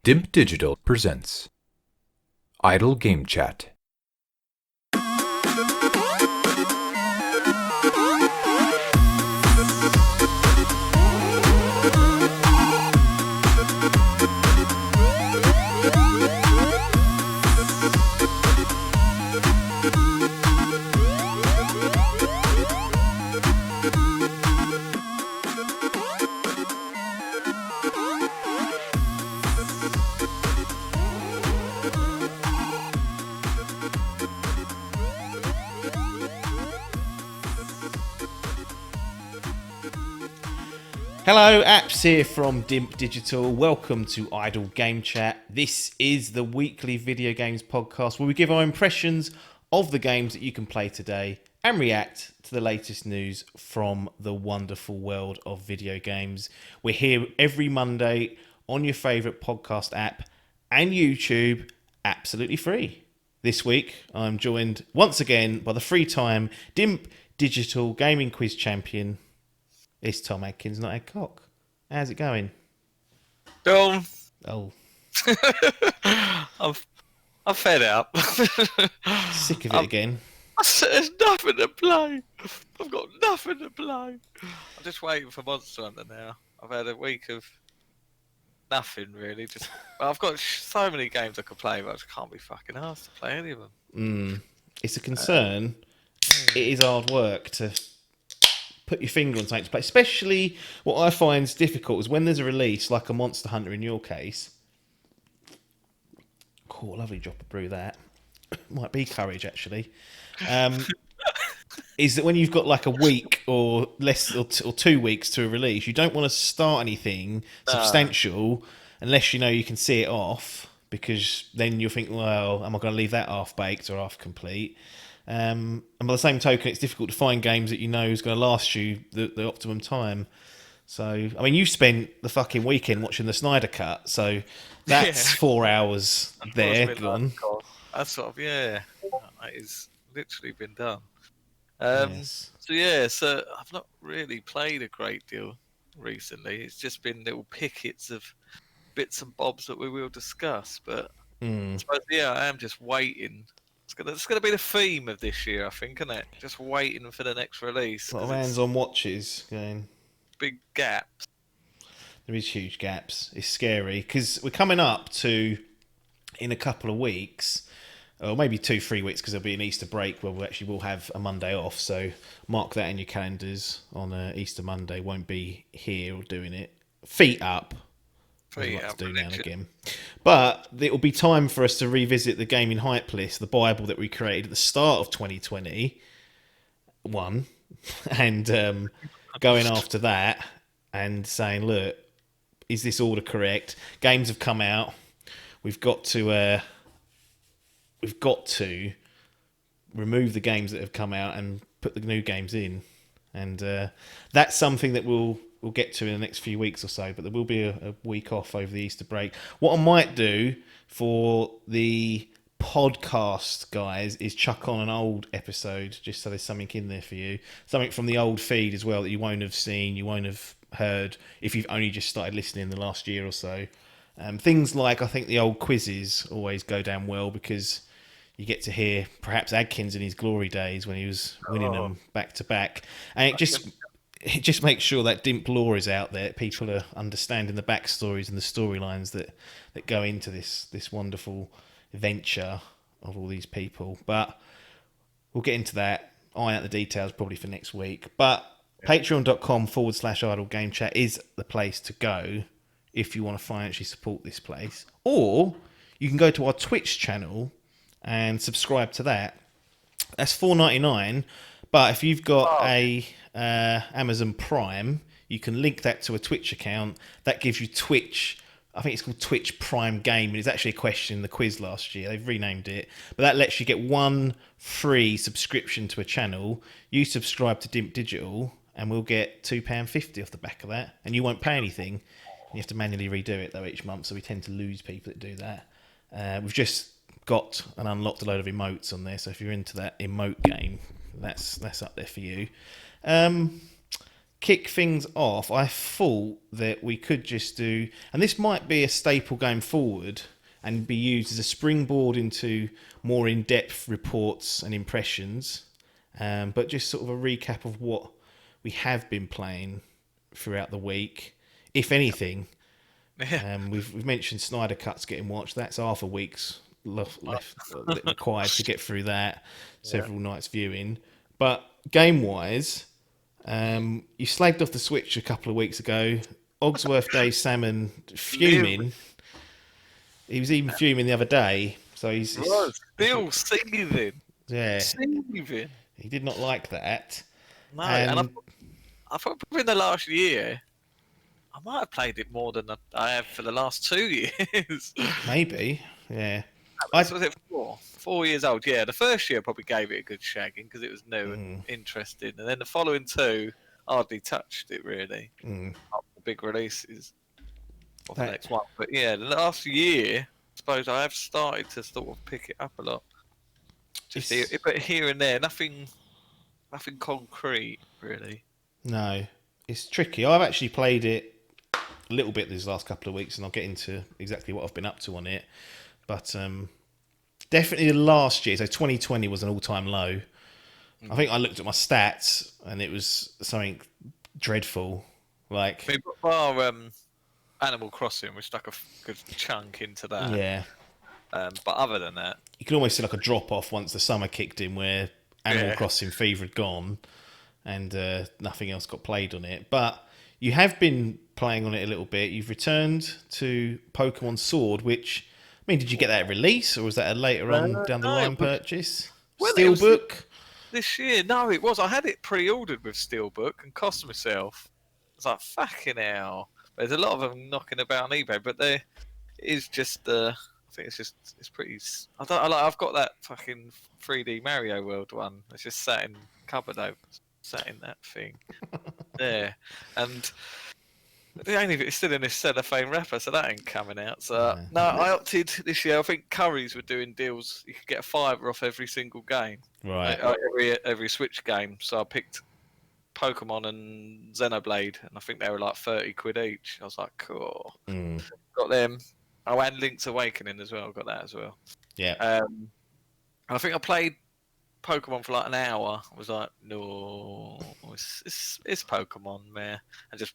Dimp Digital presents Idle Game Chat. Hello, Apps here from Dimp Digital. Welcome to Idle Game Chat. This is the weekly video games podcast where we give our impressions of the games that you can play today and react to the latest news from the wonderful world of video games. We're here every Monday on your favourite podcast app and YouTube, absolutely free. This week, I'm joined once again by the free-time Dimp Digital Gaming Quiz Champion. It's Tom Adkins, not Ed Cock. How's it going? Oh, I'm fed up. Sick of it again. There's nothing to play. I've got nothing to play. I'm just waiting for Monster Hunter now. I've had a week of nothing really. I've got so many games I could play, but I just can't be fucking asked to play any of them. It's a concern. It is hard work to put your finger on something to play. Especially what I find is difficult is when there's a release like a Monster Hunter in your case. Cool, lovely drop of brew that. Might be courage actually. Is that when you've got like a week or less or 2 weeks to a release, you don't want to start anything substantial unless you know you can see it off, because then you'll think, well, am I going to leave that half baked or half complete? And by the same token, it's difficult to find games that you know is going to last you the optimum time. So, I mean, you spent the fucking weekend watching the Snyder Cut, so that's 4 hours there gone. That's sort of, that is literally been done. Yes. So I've not really played a great deal recently. It's just been little pickets of bits and bobs that we will discuss. But I suppose, I am just waiting. It's gonna be the theme of this year, I think, isn't it? Just waiting for the next release. A lot of hands on watches going. Big gaps. There is huge gaps. It's scary because we're coming up to, in a couple of weeks, or maybe 2-3 weeks, because there'll be an Easter break where we actually will have a Monday off. So mark that in your calendars. On Easter Monday, won't be here or doing it. Feet up. To do now and again. But it will be time for us to revisit the gaming hype list, the Bible that we created at the start of 2021, and going after that and saying, look, is this order correct? Games have come out. We've got to remove the games that have come out and put the new games in, and that's something that we'll get to in the next few weeks or so, but there will be a week off over the Easter break. What I might do for the podcast, guys, is chuck on an old episode, just so there's something in there for you. Something from the old feed as well that you won't have seen, you won't have heard, if you've only just started listening in the last year or so. Things like, I think the old quizzes always go down well, because you get to hear perhaps Adkins in his glory days when he was winning them back to back. And it just makes sure that Dimp lore is out there. People are understanding the backstories and the storylines that go into this wonderful venture of all these people. But we'll get into that, iron out the details probably for next week. But patreon.com/idle game chat is the place to go if you want to financially support this place. Or you can go to our Twitch channel and subscribe to that. That's $4.99. But if you've got a Amazon Prime, you can link that to a Twitch account. That gives you Twitch. I think it's called Twitch Prime Gaming. It's actually a question in the quiz last year. They've renamed it. But that lets you get one free subscription to a channel. You subscribe to Dimp Digital, and we'll get £2.50 off the back of that. And you won't pay anything. You have to manually redo it, though, each month. So we tend to lose people that do that. We've just got and unlocked a load of emotes on there. So if you're into that emote game, that's up there for you. kick things off, I thought that we could just do, and this might be a staple going forward and be used as a springboard into more in-depth reports and impressions, but just sort of a recap of what we have been playing throughout the week, if anything. We've mentioned Snyder Cut's getting watched. That's half a week's left required to get through that. Several nights viewing. But game-wise, you slagged off the Switch a couple of weeks ago. Ogsworth Day Salmon fuming. He was even fuming the other day. So he's still seething. Yeah. Seething. He did not like that. No, and I thought in the last year, I might have played it more than I have for the last 2 years. Maybe, yeah. Was it 4? 4 years old, yeah. The first year I probably gave it a good shagging because it was new and interesting. And then the following 2, hardly touched it really. Up the big releases of the next one. But yeah, the last year, I suppose I have started to sort of pick it up a lot. Just here and there, nothing concrete really. No, it's tricky. I've actually played it a little bit these last couple of weeks, and I'll get into exactly what I've been up to on it. But definitely last year, so 2020 was an all-time low. I think I looked at my stats, and it was something dreadful. Like, bar Animal Crossing, we stuck a good chunk into that. Yeah. But other than that, you can almost see like a drop-off once the summer kicked in, where Animal Crossing fever had gone, and nothing else got played on it. But you have been playing on it a little bit. You've returned to Pokémon Sword, which, I mean, did you get that at release, or was that a later on down the line purchase? Steelbook? This year? No, it was. I had it pre-ordered with Steelbook and cost myself. I was like, fucking hell. There's a lot of them knocking about on eBay, but there is just, I think it's pretty. I've got that fucking 3D Mario World one. It's just sat in cupboard over. Sat in that thing there, and it's still in this cellophane wrapper, so that ain't coming out. So no, I opted this year. I think Curry's were doing deals. You could get a $5 off every single game, right? Every Switch game. So I picked Pokemon and Xenoblade, and I think they were like 30 quid each. I was like, cool. Got them. Oh, and Link's Awakening as well. Got that as well. Yeah. And I think I played Pokemon for like an hour. I was like, no, it's Pokemon, man. And just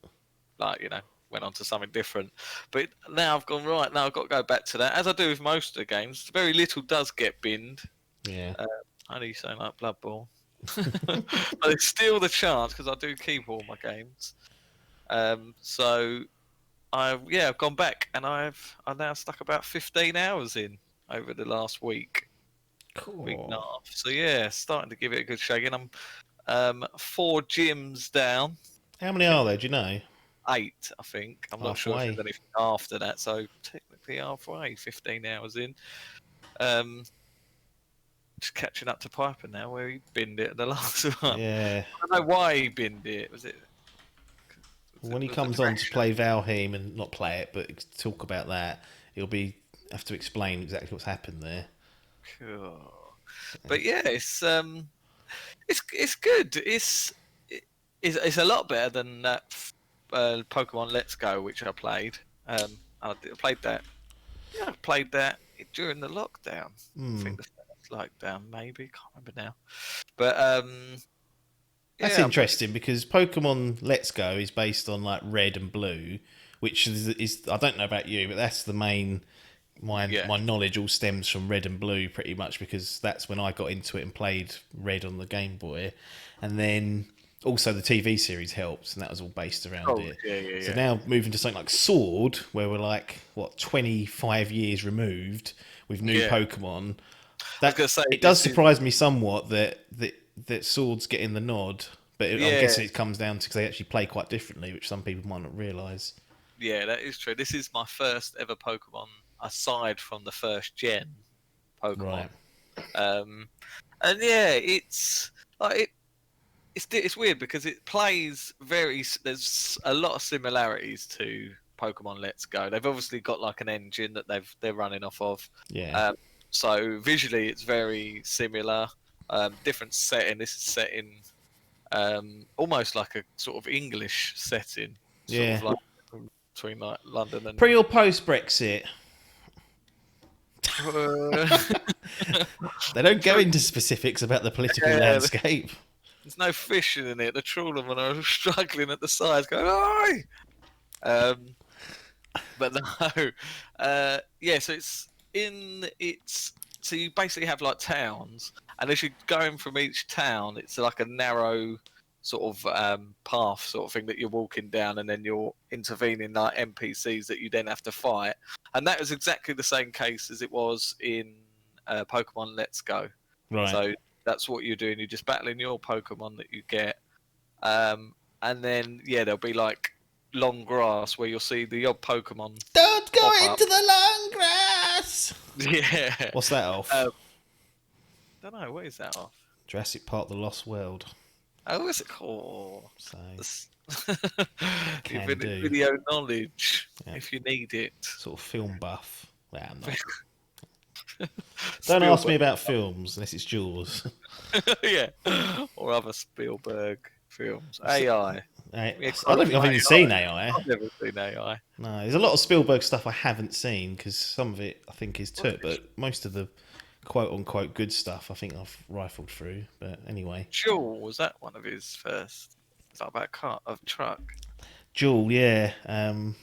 like, went on to something different. But now I've gone, right, now I've got to go back to that. As I do with most of the games, very little does get binned. Yeah. Only something like Blood Bowl. But it's still the chance, because I do keep all my games. So I've gone back, and I've now stuck about 15 hours in over the last week. Cool. Week and a half. So yeah, starting to give it a good shake. And I'm 4 gyms down. How many are there? Do you know? 8, I think. I'm not sure if there's anything after that. So technically halfway, 15 hours in. Just catching up to Piper now, where he binned it at the last one. Yeah. I don't know why he binned it. Was it? When he comes on to play Valheim, and not play it, but talk about that, he'll have to explain exactly what's happened there. Cool. But yeah, it's good. It's a lot better than that Pokemon Let's Go, which I played. I played that. Yeah, I played that during the lockdown. I think the first lockdown, maybe. Can't remember now. But that's interesting, because Pokemon Let's Go is based on like Red and Blue, which is I don't know about you, but that's the main. My knowledge all stems from Red and Blue, pretty much, because that's when I got into it and played Red on the Game Boy, and then also the TV series helped, and that was all based around it. So now moving to something like Sword, where we're like 25 years removed with new Pokemon. It does surprise me somewhat that Sword's getting the nod, but I'm guessing it comes down to because they actually play quite differently, which some people might not realise. Yeah, that is true. This is my first ever Pokemon, aside from the first gen Pokemon. Right. And yeah, it's like it's weird because it plays there's a lot of similarities to Pokemon Let's Go. They've obviously got like an engine that they're running off of. Yeah. So visually it's very similar. Different setting. This is set in almost like a sort of English setting, sort Yeah. of like between like London and. Pre or post Brexit? They don't go into specifics about the political Yeah, landscape. there's no fishing in it. The trawlermen are struggling at the sides, going, "Oi!" But no, yeah. So so you basically have like towns, and as you're going from each town, it's like a narrow sort of path sort of thing that you're walking down, and then you're intervening like NPCs that you then have to fight. And that was exactly the same case as it was in Pokemon Let's Go. Right. So that's what you're doing. You're just battling your Pokemon that you get, and then there'll be like long grass where you'll see the odd Pokemon. Don't go pop into up. the long grass. Yeah. What's that off? Don't know. What is that off? Jurassic Park: The Lost World. Oh, what's it called? So Giving do. it video knowledge Yeah. if you need it. Sort of film buff. Well, I'm not. Don't ask me about films unless it's Jaws. Yeah, or other Spielberg films. AI. I don't think I've even seen AI. I've never seen AI. No, there's a lot of Spielberg stuff I haven't seen because some of it I think is took, but most of the quote unquote good stuff I think I've rifled through. But anyway, Jewel, was that one of his first? Is that about a truck? Jewel, yeah. I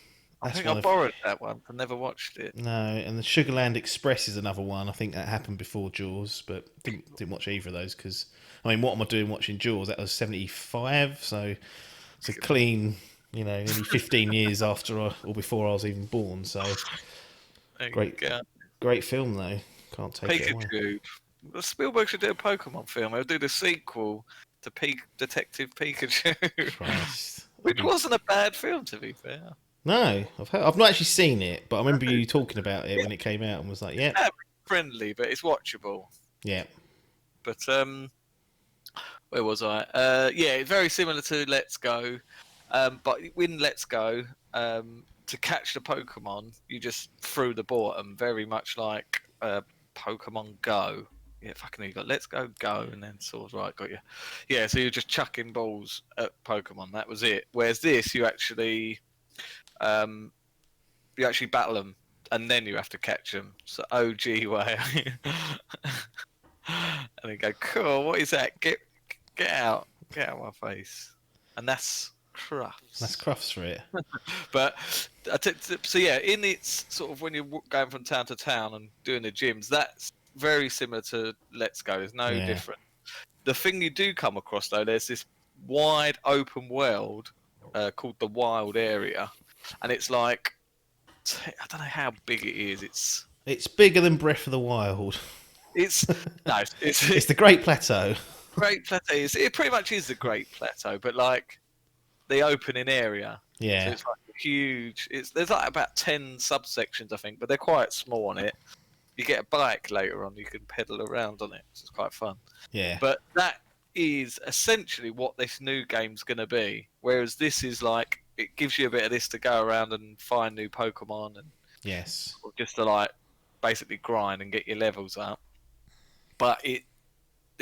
think I borrowed that one. I never watched it. No, and the Sugarland Express is another one. I think that happened before Jaws, but didn't watch either of those because I mean, what am I doing watching Jaws? That was 75, so it's a clean, nearly 15 years after or before I was even born. So great film though. Can't take it away. Pikachu. Well, Spielberg should do a Pokemon film. He'll do the sequel to Detective Pikachu, Christ. which wasn't a bad film to be fair. No, I've not actually seen it, but I remember you talking about it when it came out and was like, yeah, friendly, but it's watchable. Yeah. But where was I? Yeah, it's very similar to Let's Go, but in Let's Go, to catch the Pokemon, you just threw the ball at them, very much like Pokemon Go. Yeah, fucking, you got Let's Go, and then sort of right, got you. Yeah, so you're just chucking balls at Pokemon. That was it. Whereas this, you actually battle them, and then you have to catch them. So OG way. And then go, cool. What is that? Get out of my face. And that's Crufts. That's Crufts for it. But so yeah, in its sort of when you're going from town to town and doing the gyms, that's very similar to Let's Go. There's no different. The thing you do come across though, there's this wide open world called the Wild Area, and it's like I don't know how big it is. It's bigger than Breath of the Wild. It's the Great Plateau. Great Plateau. It pretty much is the Great Plateau, but like the opening area. Yeah. So it's like huge. There's like about 10 subsections, I think, but they're quite small on it. You get a bike later on, you can pedal around on it. So it's quite fun. Yeah. But that is essentially what this new game's going to be. Whereas this is like, it gives you a bit of this to go around and find new Pokemon and just to like basically grind and get your levels up. But it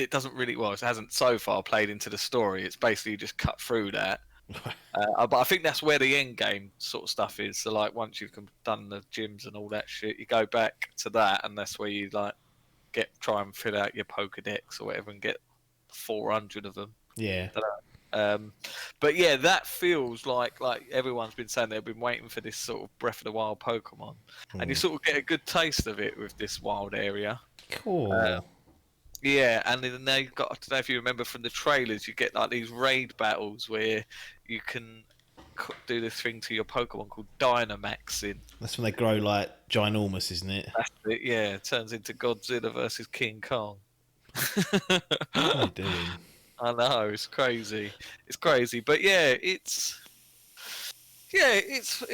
doesn't really, it hasn't so far played into the story. It's basically just cut through that. But I think that's where the end game sort of stuff is. So like once you've done the gyms and all that shit, you go back to that, and that's where you like try and fill out your Pokedex or whatever and get 400 of them. Yeah. But yeah, that feels like everyone's been saying they've been waiting for this sort of Breath of the Wild Pokemon, and you sort of get a good taste of it with this wild area. Cool. Yeah, and then they've got, I don't know if you remember from the trailers, you get like these raid battles where you can do this thing to your Pokemon called Dynamaxing. That's when they grow like ginormous, isn't it? That's it, yeah. It turns into Godzilla versus King Kong. What are you doing? I know, it's crazy. It's crazy. But yeah, it's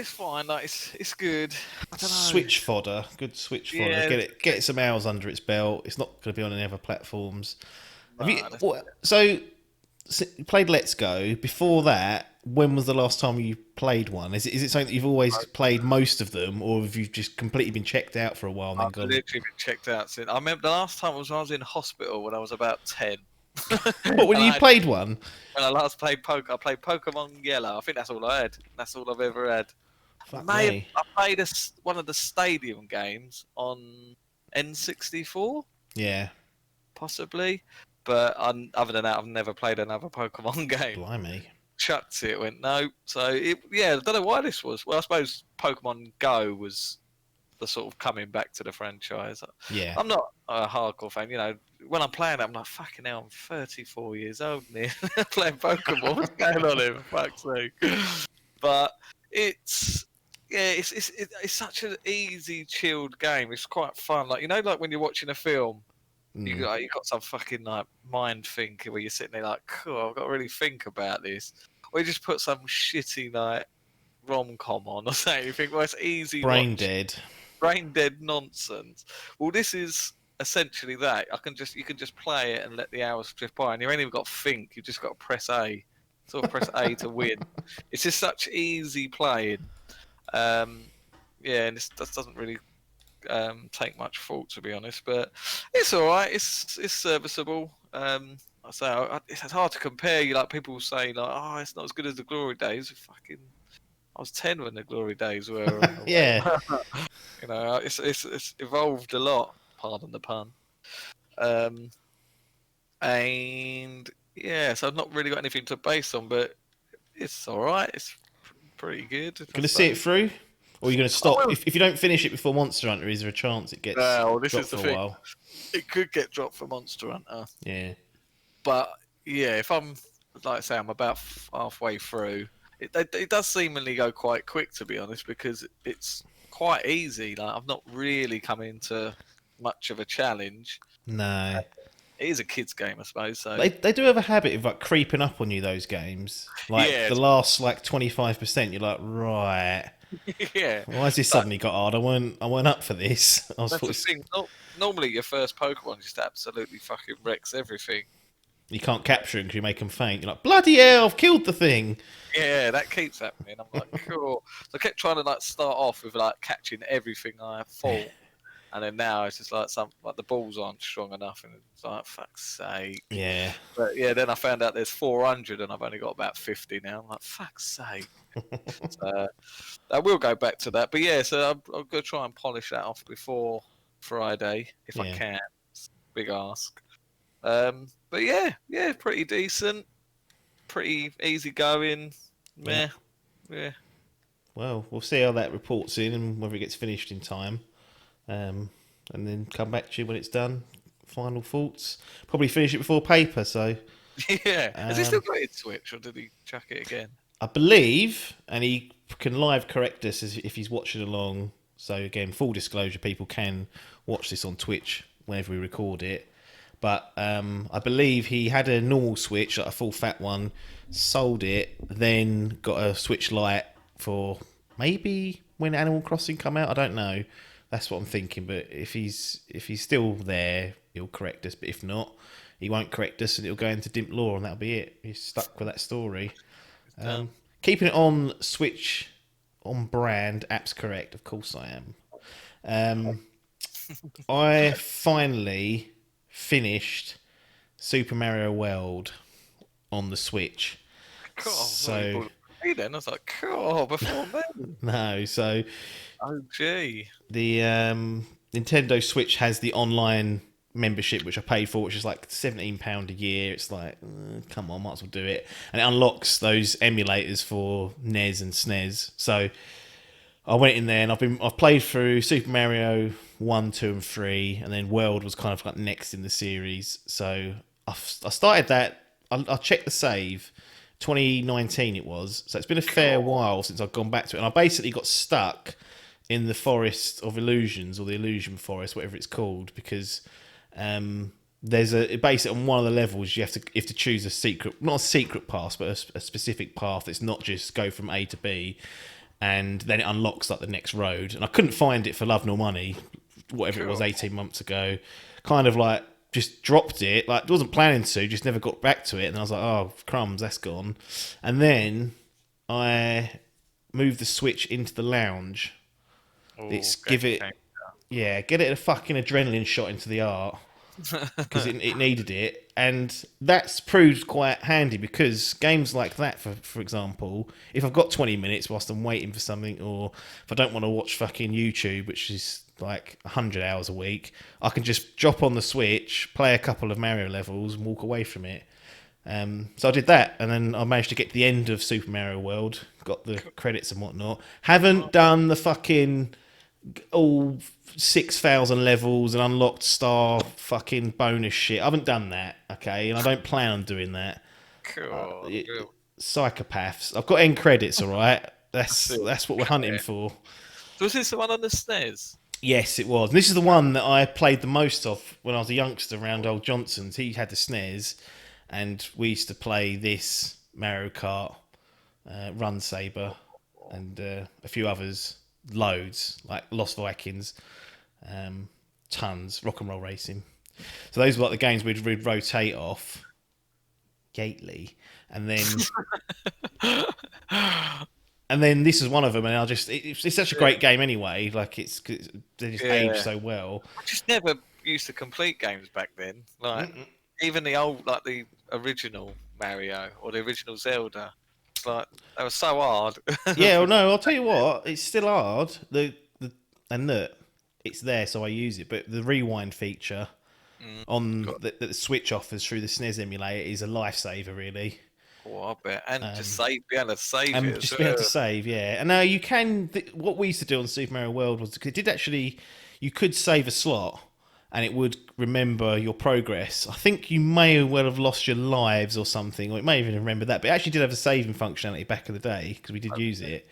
fine. Like it's good. I don't know. Switch fodder, good Switch fodder. Yeah. Get some hours under its belt. It's not going to be on any other platforms. You played Let's Go. Before that, when was the last time you played one? Is it something that you've always played most of them, or have you just completely been checked out for a while and then I've gone? literally been checked out since. I remember the last time was when I was in hospital when I was about 10. What, when And you played one? when I last played I played Pokemon Yellow. I think that's all I had. That's all I've ever had. Fuck I me. played one of the stadium games on N64, Yeah. possibly. But other than that, I've never played another Pokemon game. Blimey. Chucked it, went no. So yeah, I don't know why this was. Well, I suppose Pokemon Go was the sort of coming back to the franchise. Yeah. I'm not a hardcore fan, you know. When I'm playing it, I'm like, fucking hell, I'm 34 years old now, playing Pokemon. What's going on here? For fuck's sake. But it's it's such an easy, chilled game. It's quite fun. Like, you know, like when you're watching a film, you got some fucking like mind thinking where you're sitting there like, cool, I've got to really think about this. Or you just put some shitty like rom-com on or something. You think, well, it's easy. Brain dead. Brain dead nonsense. Well, this is essentially that. You can just play it and let the hours drift by, and you ain't even got to think. You just got to press A, sort of press A to win. It's just such easy playing. Yeah, and this doesn't really take much thought, to be honest, but it's all right. It's serviceable. I say it's hard to compare. You like people say like, oh, it's not as good as the glory days. Fucking, I was 10 when the glory days were. Yeah. You know, it's evolved a lot. Pardon the pun. And yeah, so I've not really got anything to base on, but it's all right. It's pretty good. Going to see it through? Or are you going to stop? If you don't finish it before Monster Hunter, is there a chance it gets this dropped is the for a thing. while? It could get dropped for Monster Hunter. Yeah. But yeah, if I'm, like I say, I'm about halfway through, it does seemingly go quite quick, to be honest, because it's quite easy. Like, I've not really come into much of a challenge. No. It is a kids' game, I suppose. So They do have a habit of like creeping up on you, those games. Like Yeah. the last like 25%, you're like, right. yeah, Why has this suddenly got hard? I weren't up for this. I was that's the thought thing. Normally, your first Pokemon just absolutely fucking wrecks everything. you can't capture it because you make them faint. You're like, bloody hell, I've killed the thing. Yeah, that keeps happening. I'm like, cool. So I kept trying to like start off with like catching everything I fought, and then now it's just like the balls aren't strong enough, and it's like, fuck's sake. Yeah. But yeah, then I found out there's 400, and I've only got about 50 now. I'm like, fuck's sake. So, I will go back to that, but yeah, so I'm going to try and polish that off before Friday if I can. It's a big ask. But yeah, pretty decent, pretty easy going. Meh. Yeah. Well, we'll see how that reports in and whether it gets finished in time. And then come back to you when it's done. Final thoughts. Probably finish it before paper, so... Yeah. Has he still got it Switch, or did he chuck it again? I believe, and he can live correct us if he's watching along. So again, full disclosure, people can watch this on Twitch whenever we record it. But I believe he had a normal Switch, like a full fat one, sold it, then got a Switch Lite for maybe when Animal Crossing come out. I don't know. That's what I'm thinking. But if he's still there, he'll correct us. But if not, he won't correct us, and it'll go into Dimp Law, and that'll be it. He's stuck with that story. Keeping it on Switch, on brand, apps correct. Of course I am. I finally finished Super Mario World on the Switch. Cool. So Then I was like, cool, before me. no, so Oh, gee. the Nintendo Switch has the online membership, which I paid for, which is like £17 a year. It's like, come on, might as well do it. And it unlocks those emulators for NES and SNES. So I went in there and I've played through Super Mario 1, 2 and 3, and then World was kind of like next in the series. So I started that. I checked the save. 2019 it was. So it's been a fair while since I've gone back to it. And I basically got stuck in the Forest of Illusions, or the Illusion Forest, whatever it's called, because there's basically on one of the levels you have to choose a secret, not a secret path, but a specific path that's not just go from A to B, and then it unlocks like the next road. And I couldn't find it for love nor money, whatever it was 18 months ago. Kind of like just dropped it, like wasn't planning to, just never got back to it. And I was like, oh crumbs, that's gone. And then I moved the Switch into the lounge. Get it a fucking adrenaline shot into the art, because it needed it. and that's proved quite handy because games like that, for example, if I've got 20 minutes whilst I'm waiting for something, or if I don't want to watch fucking YouTube, which is like 100 hours a week, I can just drop on the Switch, play a couple of Mario levels, and walk away from it. So I did that, and then I managed to get to the end of Super Mario World, got the credits and whatnot. Haven't done the fucking all 6,000 levels and unlocked star fucking bonus shit. I haven't done that, okay, and I don't plan on doing that. Cool. Psychopaths. I've got end credits, all right. That's what we're hunting for. So was this the one on the SNES? Yes, it was. And this is the one that I played the most of when I was a youngster around old Johnson's. He had the SNES, and we used to play this Mario Kart, Run Saber, and a few others. Loads, like Lost Vikings, tons, Rock and Roll Racing. So those were like the games we'd rotate off. Gately, and then and then this is one of them, and it's such a great game anyway. Like they just age so well. I just never used to complete games back then. Like even the old, like the original Mario or the original Zelda. Like they were so hard. Yeah, well, no, I'll tell you what, it's still hard. And it's there, so I use it. But the rewind feature on that the Switch offers through the SNES emulator is a lifesaver, really. Oh, I bet, and just be able to save and it. Just be able to save, yeah. And now you can. What we used to do on Super Mario World was it did actually. You could save a slot, and it would remember your progress. I think you may well have lost your lives or something, or it may even remember that. But it actually did have a saving functionality back in the day because we did use it.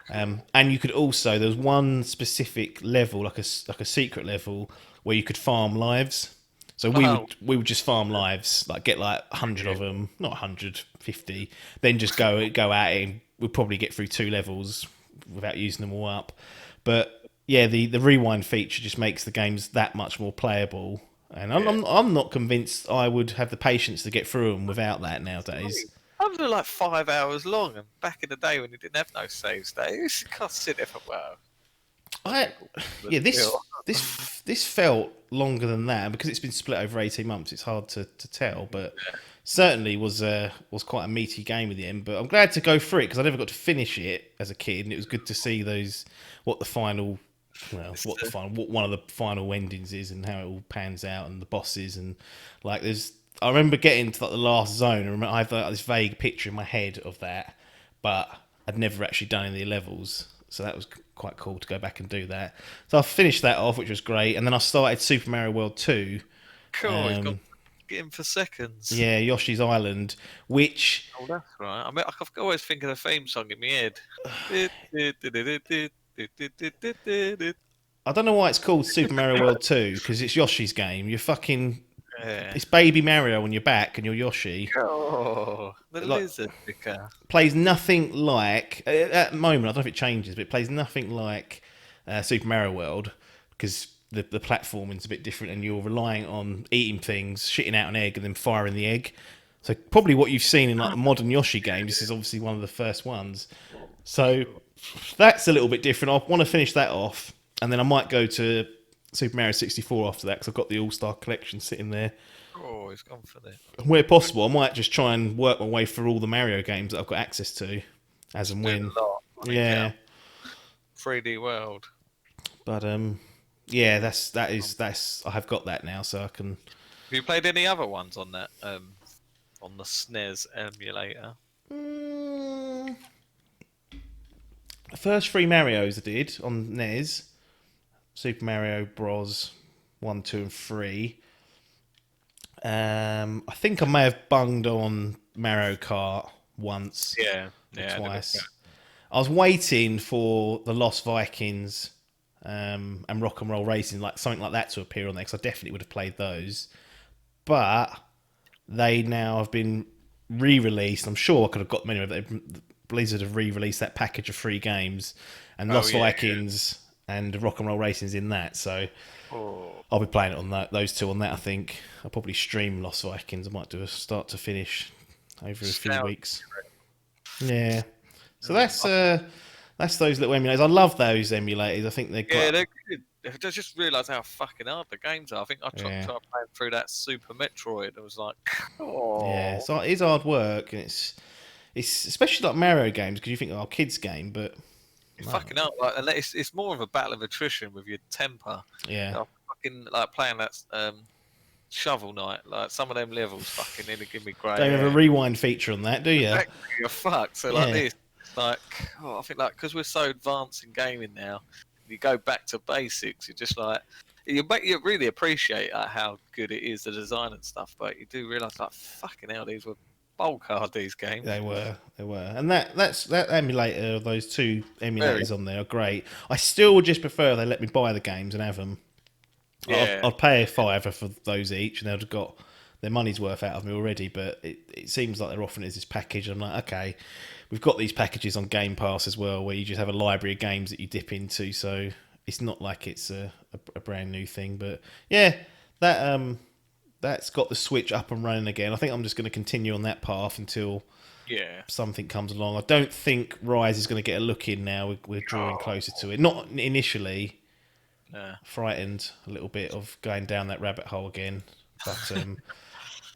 And you could also, there was one specific level, like a secret level, where you could farm lives. So we would just farm lives, like get like 100 of them, not 150, then just go at it. And we'd probably get through 2 levels without using them all up. But yeah, the rewind feature just makes the games that much more playable, and I'm not convinced I would have the patience to get through them without that nowadays. I'm like 5 hours long, and back in the day when you didn't have no save states, you can't sit there for This felt longer than that because it's been split over 18 months. It's hard to tell, but certainly was quite a meaty game at the end. But I'm glad to go through it because I never got to finish it as a kid, and it was good to see what one of the final endings is and how it all pans out and the bosses and like I remember getting to like the last zone and I have this vague picture in my head of that, but I'd never actually done any of the levels, so that was quite cool to go back and do that. So I finished that off, which was great, and then I started Super Mario World 2. Cool, he's got get him for seconds. Yeah, Yoshi's Island, which... Oh, that's right. I mean, I always think of the theme song in my head. I don't know why it's called Super Mario World 2, because it's Yoshi's game. You're fucking... Yeah. It's baby Mario on your back and you're Yoshi. Oh, the lizard picker. Plays nothing like... At the moment, I don't know if it changes, but it plays nothing like Super Mario World, because the platforming's a bit different and you're relying on eating things, shitting out an egg and then firing the egg. So probably what you've seen in like the modern Yoshi game, this is obviously one of the first ones. So that's a little bit different. I want to finish that off, and then I might go to Super Mario 64 after that, because I've got the All-Star Collection sitting there. Oh, he's gone for that. Where possible, I might just try and work my way through all the Mario games that I've got access to, as and when. Yeah. 3D World. But yeah, that's I have got that now, so I can. Have you played any other ones on that on the SNES emulator? The first 3 Marios I did on NES, Super Mario Bros. 1, 2, and 3. I think I may have bunged on Mario Kart once, or twice. I was waiting for the Lost Vikings and Rock and Roll Racing, like something like that, to appear on there, because I definitely would have played those. But they now have been re-released. I'm sure I could have got many of them. Blizzard have re-released that package of 3 games, and Lost Vikings and Rock and Roll Racing's in that. So I'll be playing it on those 2 on that. I think I'll probably stream Lost Vikings. I might do a start to finish over a few weeks. Yeah. So that's those little emulators. I love those emulators. I think they're they're good. I just realised how fucking hard the games are. I think I tried playing through that Super Metroid. I was like, oh. So it is hard work, and it's especially like Mario games because you think, kids game, but It's fucking hard. Like, it's more of a battle of attrition with your temper. Yeah. I fucking like playing that Shovel Knight. Like some of them levels, fucking nearly give me grey. Don't have a rewind feature on that, do you? Exactly, you're fucked. So like this, like I think like because we're so advanced in gaming now, you go back to basics. You're just like you really appreciate how good it is, the design and stuff. But you do realise like fucking hell, these were bulk hard, these games. They were, and that emulator, those two emulators on there are great. I still would just prefer they let me buy the games and have them. Yeah. I'd pay $5 for those each, and they'd have got their money's worth out of me already. But it seems like they're offering it as this package. I'm like, okay, we've got these packages on GamePass as well, where you just have a library of games that you dip into. So it's not like it's a brand new thing. But yeah, that's got the Switch up and running again. I think I'm just going to continue on that path until something comes along. I don't think Rise is going to get a look in now. We're drawing closer to it. Not initially. Frightened a little bit of going down that rabbit hole again, but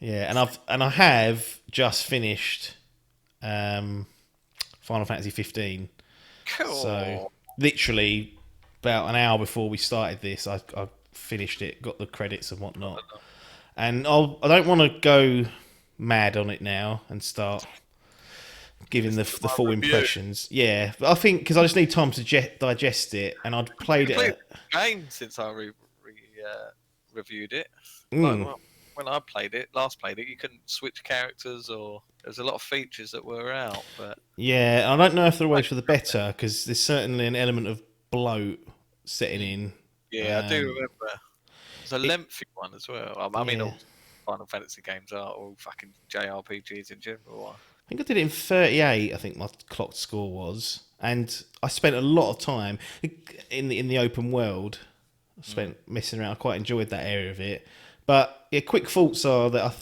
and I have just finished Final Fantasy 15. Cool. So literally about an hour before we started this, I finished it, got the credits and whatnot, and I don't want to go mad on it now and start giving the full impressions. Yeah, but I think because I just need time to digest it, and I'd played it. Game since I reviewed it. Like, when I last played it, you couldn't switch characters, or there's a lot of features that were out. But yeah, I don't know if they're always for the better because there's certainly an element of bloat setting in. Yeah, I do remember. There's a lengthy one as well. I mean, all Final Fantasy games are all fucking JRPGs in general. I think I did it in 38. I think my clocked score was, and I spent a lot of time in the open world. I spent messing around. I quite enjoyed that area of it. But quick thoughts are that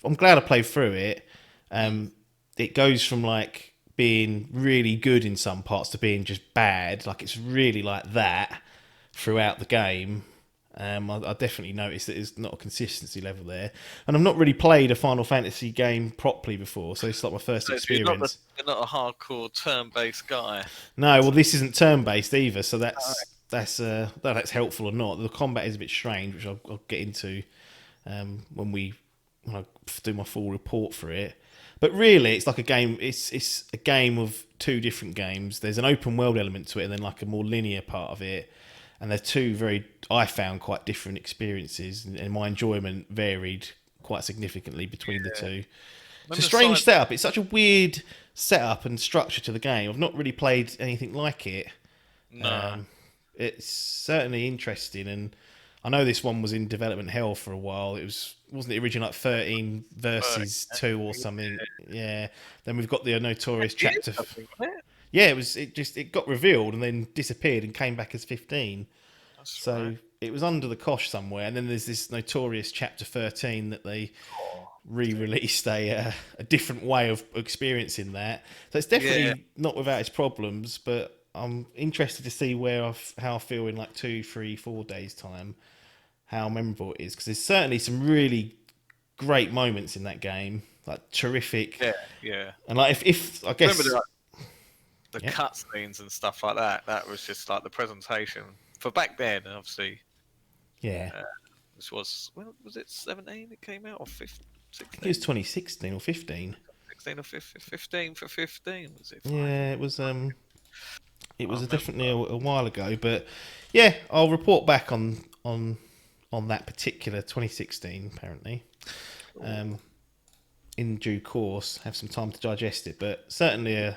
I'm glad I played through it. It goes from like being really good in some parts to being just bad. Like it's really like that throughout the game. I definitely noticed that there's not a consistency level there, and I've not really played a Final Fantasy game properly before, so it's like my first experience. You're not a hardcore turn-based guy. No, well, this isn't turn-based either, so that's helpful or not. The combat is a bit strange, which I'll get into when I do my full report for it. But really, it's like a game. It's a game of two different games. There's an open world element to it, and then like a more linear part of it. And they're two I found quite different experiences, and my enjoyment varied quite significantly between the two. It's a strange setup. It's such a weird setup and structure to the game. I've not really played anything like it. No. It's certainly interesting, and I know this one was in development hell for a while. Wasn't it originally like 13 versus 2 or something? Yeah. Then we've got the notorious chapter. Yeah, it got revealed and then disappeared and came back as 15. So it was under the cosh somewhere, and then there's this notorious chapter 13 that they re-released a different way of experiencing that. So it's definitely not without its problems, but I'm interested to see how I feel in like 2, 3, 4 days time, how memorable it is, because there's certainly some really great moments in that game, like terrific. Yeah. And like if I guess. Remember the cutscenes and stuff like that. That was just like the presentation for back then, obviously. Yeah. This was was it 17? It came out or 15? 16? I think it was 2016 or 15. 16 or 15 for 15 was it? Yeah, it was. It was definitely a while ago, but yeah, I'll report back on that particular 2016 apparently. In due course, have some time to digest it, but certainly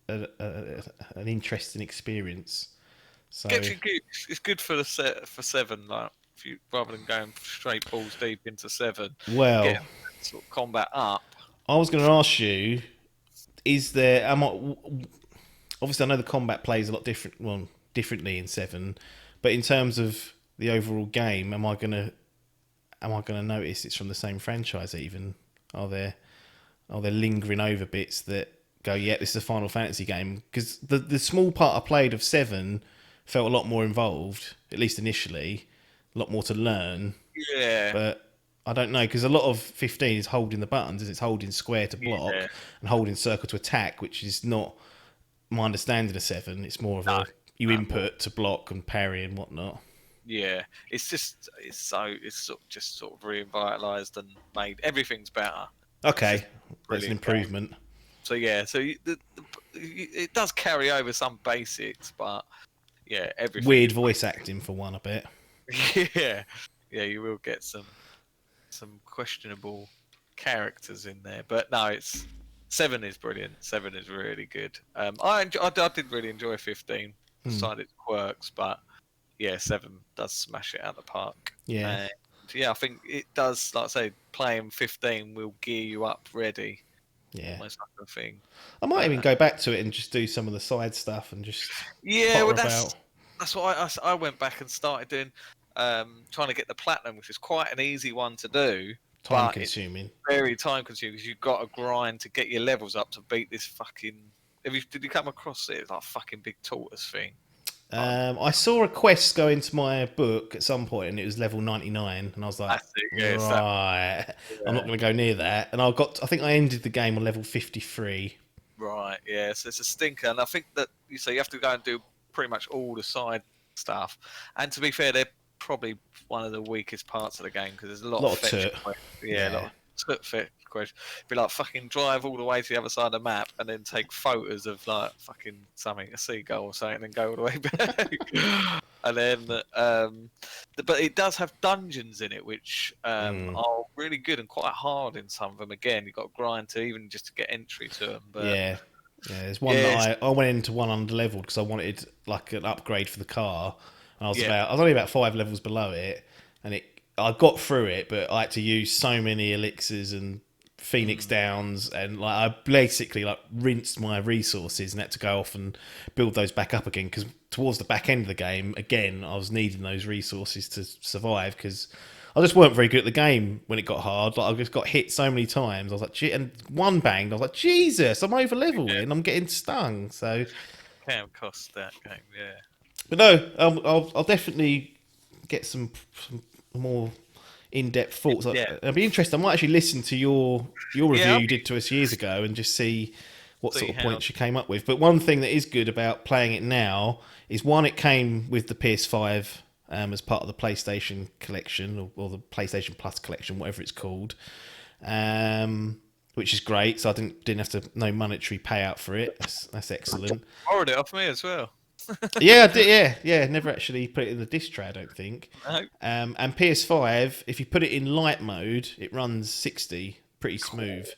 an interesting experience. So it's good for for 7, like rather than going straight balls deep into 7. Well, get sort of combat up. I was going to ask you: is there? Obviously, I know the combat plays a lot differently in 7, but in terms of the overall game, am I going to notice it's from the same franchise? Even are there lingering over bits that go, yeah, this is a Final Fantasy game? Because the small part I played of 7 felt a lot more involved, at least initially, a lot more to learn. Yeah. But I don't know, because a lot of 15 is holding the buttons, it's holding square to block Yeah. and holding circle to attack, which is not my understanding of 7. It's more of you input to block and parry and whatnot. Yeah, it's sort of revitalized and made everything's better. Okay, that's an improvement. Game. So yeah, it does carry over some basics, but yeah, everything. Weird voice acting for one, I bet. Yeah, you will get some questionable characters in there, but no, 7 is brilliant. 7 is really good. I did really enjoy 15, besides its quirks, but yeah, 7 does smash it out of the park. Yeah. I think it does, like I say, playing 15 will gear you up ready. Yeah. Almost like a thing. I might even go back to it and just do some of the side stuff and just that's what I went back and started doing, trying to get the platinum, which is quite an easy one to do. Time consuming. Very time consuming because you've got to grind to get your levels up to beat this fucking. Did you come across it? It's like a fucking big tortoise thing. I saw a quest go into my book at some point, and it was level 99, and I was like, right, I'm not going to go near that. And I think I ended the game on level 53. Right, yeah, so it's a stinker, and I think that you have to go and do pretty much all the side stuff. And to be fair, they're probably one of the weakest parts of the game because there's a lot of fetch quests. Yeah, a lot of fetch quests. Be like fucking drive all the way to the other side of the map and then take photos of like fucking something, a seagull or something, and then go all the way back. And then, but it does have dungeons in it, which are really good and quite hard in some of them. Again, you've got to grind to even just to get entry to them. But yeah, there's one that I went into one under leveled because I wanted like an upgrade for the car, and I was only about 5 levels below it, and I got through it, but I had to use so many elixirs and Phoenix Downs, and like I basically like rinsed my resources and had to go off and build those back up again because towards the back end of the game, again, I was needing those resources to survive because I just weren't very good at the game when it got hard. Like I just got hit so many times. I was like, and one banged. I was like, Jesus, I'm over leveling. I'm getting stung. So can cost that game, yeah. But no, I'll definitely get some more in-depth thoughts. It'll be interesting. I might actually listen to your review you did to us years ago and just see what sort of points you came up with. But one thing that is good about playing it now is, one, it came with the PS5 as part of the PlayStation collection or the PlayStation Plus collection, whatever it's called, which is great. So I didn't have to no monetary payout for it. That's excellent. Borrowed it off me as well. Yeah, I did. Yeah, never actually put it in the disc tray, I don't think. No. And PS5, if you put it in light mode, it runs 60, pretty smooth,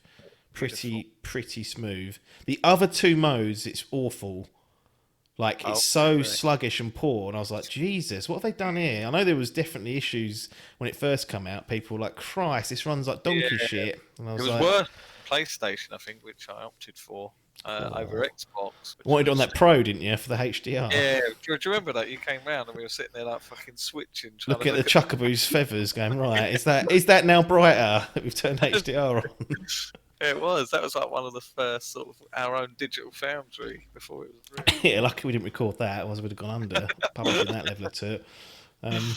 pretty smooth. The other 2 modes, it's awful. Like it's so sluggish and poor, and I was like, Jesus, what have they done here? I know there was definitely issues when it first came out. People were like, Christ, this runs like donkey shit. And I was like, worse PlayStation, I think, which I opted for. Over Xbox. Wanted on that Pro, didn't you, for the HDR? Yeah, do you remember that? You came round and we were sitting there like fucking switching. Look at the Chuckaboo's feathers going, right, is that now brighter that we've turned HDR on? It was. That was like one of the first sort of our own digital foundry before it was released. Yeah, lucky we didn't record that, otherwise we'd have gone under publishing that level to it. So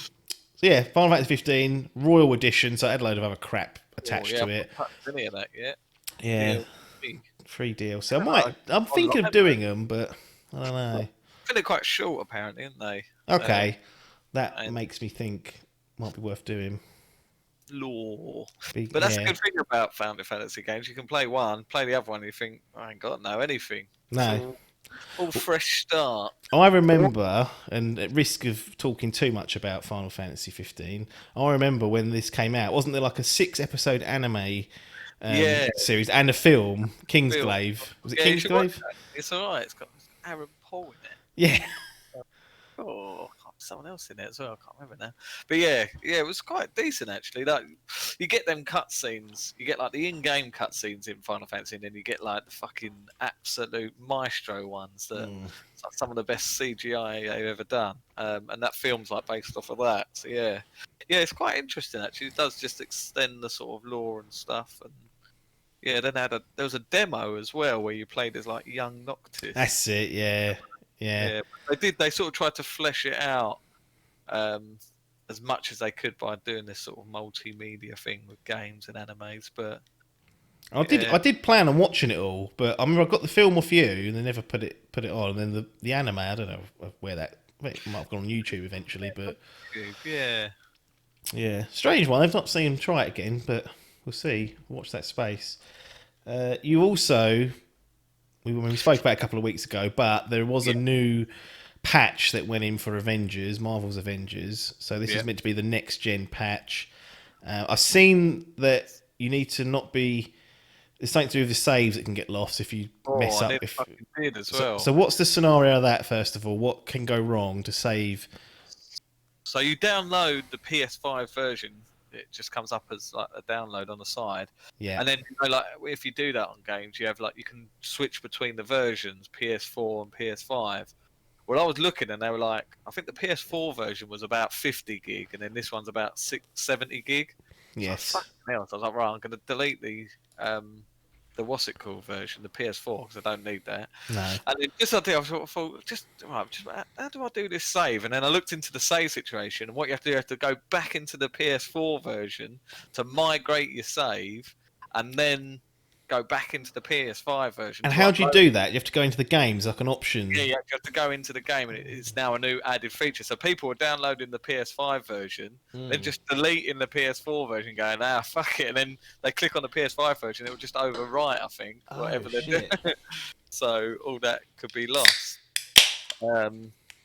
yeah, Final Fantasy 15, Royal Edition, so I had a load of other crap attached to it. I haven't any of that yet. Yeah. Free DLC. I'm thinking of doing them, but I don't know. I think they're quite short, apparently, aren't they? Okay, that makes me think might be worth doing. But that's a good thing about Final Fantasy games. You can play one, play the other one, and you think, I ain't got to know anything. No. All fresh start. I remember, and at risk of talking too much about Final Fantasy 15, I remember when this came out, wasn't there like a 6-episode anime series and a film, Kingsglaive? Was it Kingsglaive? It's alright. It's got Aaron Paul in it. Yeah. Someone else in it as well. I can't remember now. But yeah, it was quite decent actually. Like, you get them cutscenes. You get like the in-game cutscenes in Final Fantasy, and then you get like the fucking absolute maestro ones that it's like some of the best CGI they've ever done. And that film's like based off of that. So yeah, it's quite interesting actually. It does just extend the sort of lore and stuff. And yeah, then there was a demo as well where you played as like young Noctis. That's it. Yeah. Yeah. They sort of tried to flesh it out as much as they could by doing this sort of multimedia thing with games and animes, but I did plan on watching it all, but I remember I got the film off you, and they never put it on. And then the anime, I don't know where that it might have gone on YouTube eventually, but yeah, strange one. I've not seen him try it again, but we'll see. Watch that space. You also we spoke about it a couple of weeks ago, but there was a new patch that went in for Avengers, Marvel's Avengers. So this is meant to be the next gen patch. I've seen that you need to not be. There's something to do with the saves that can get lost if you mess up. Did as well. So what's the scenario of that, first of all? What can go wrong to save? So you download the PS5 version. It just comes up as like a download on the side. Yeah. And then like if you do that on games, you have like you can switch between the versions, PS4 and PS5. Well, I was looking and they were like, I think the PS4 version was about 50 gig, and then this one's about 70 gig. Yes. So I was like, right, I'm going to delete the what's it called version, the PS4, because I don't need that. No. And then just I thought, how do I do this save? And then I looked into the save situation, and what you have to go back into the PS4 version to migrate your save, and then go back into the PS5 version. And how do you do that? You have to go into the games, like an option. Yeah, you have to go into the game, and it's now a new added feature. So people are downloading the PS5 version, then just deleting the PS4 version, going, fuck it, and then they click on the PS5 version, it will just overwrite, I think, whatever they're doing. So all that could be lost.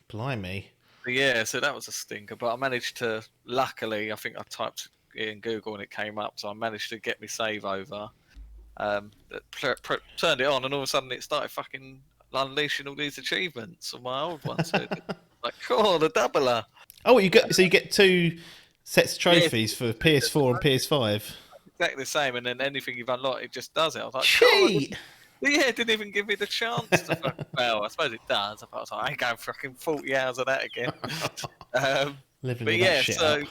Blimey. Yeah, so that was a stinker, but I managed to, luckily, I think I typed in Google and it came up, so I managed to get my save over. Turned it on, and all of a sudden it started fucking unleashing all these achievements on my old ones. So like, the doubler. Oh, you get 2 sets of trophies for PS4 and PS5. Exactly the same, and then anything you've unlocked, it just does it. I was like, cheat. Yeah, it didn't even give me the chance to fucking. Well, I suppose it does. I was like, I ain't going fucking 40 hours of that again. Living all that shit up.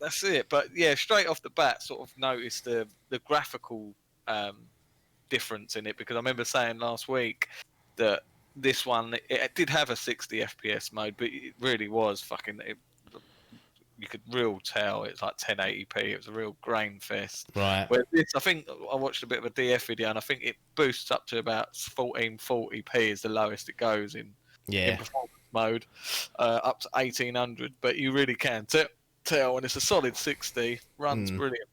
That's it. But yeah, straight off the bat, sort of noticed the graphical difference in it, because I remember saying last week that this one it did have a 60 FPS mode, but it really was fucking. You could real tell it's like 1080p. It was a real grain fest. Right. Where this, I think I watched a bit of a DF video, and I think it boosts up to about 1440p is the lowest it goes in performance mode, up to 1800. But you really can tell, and it's a solid 60. Runs brilliant.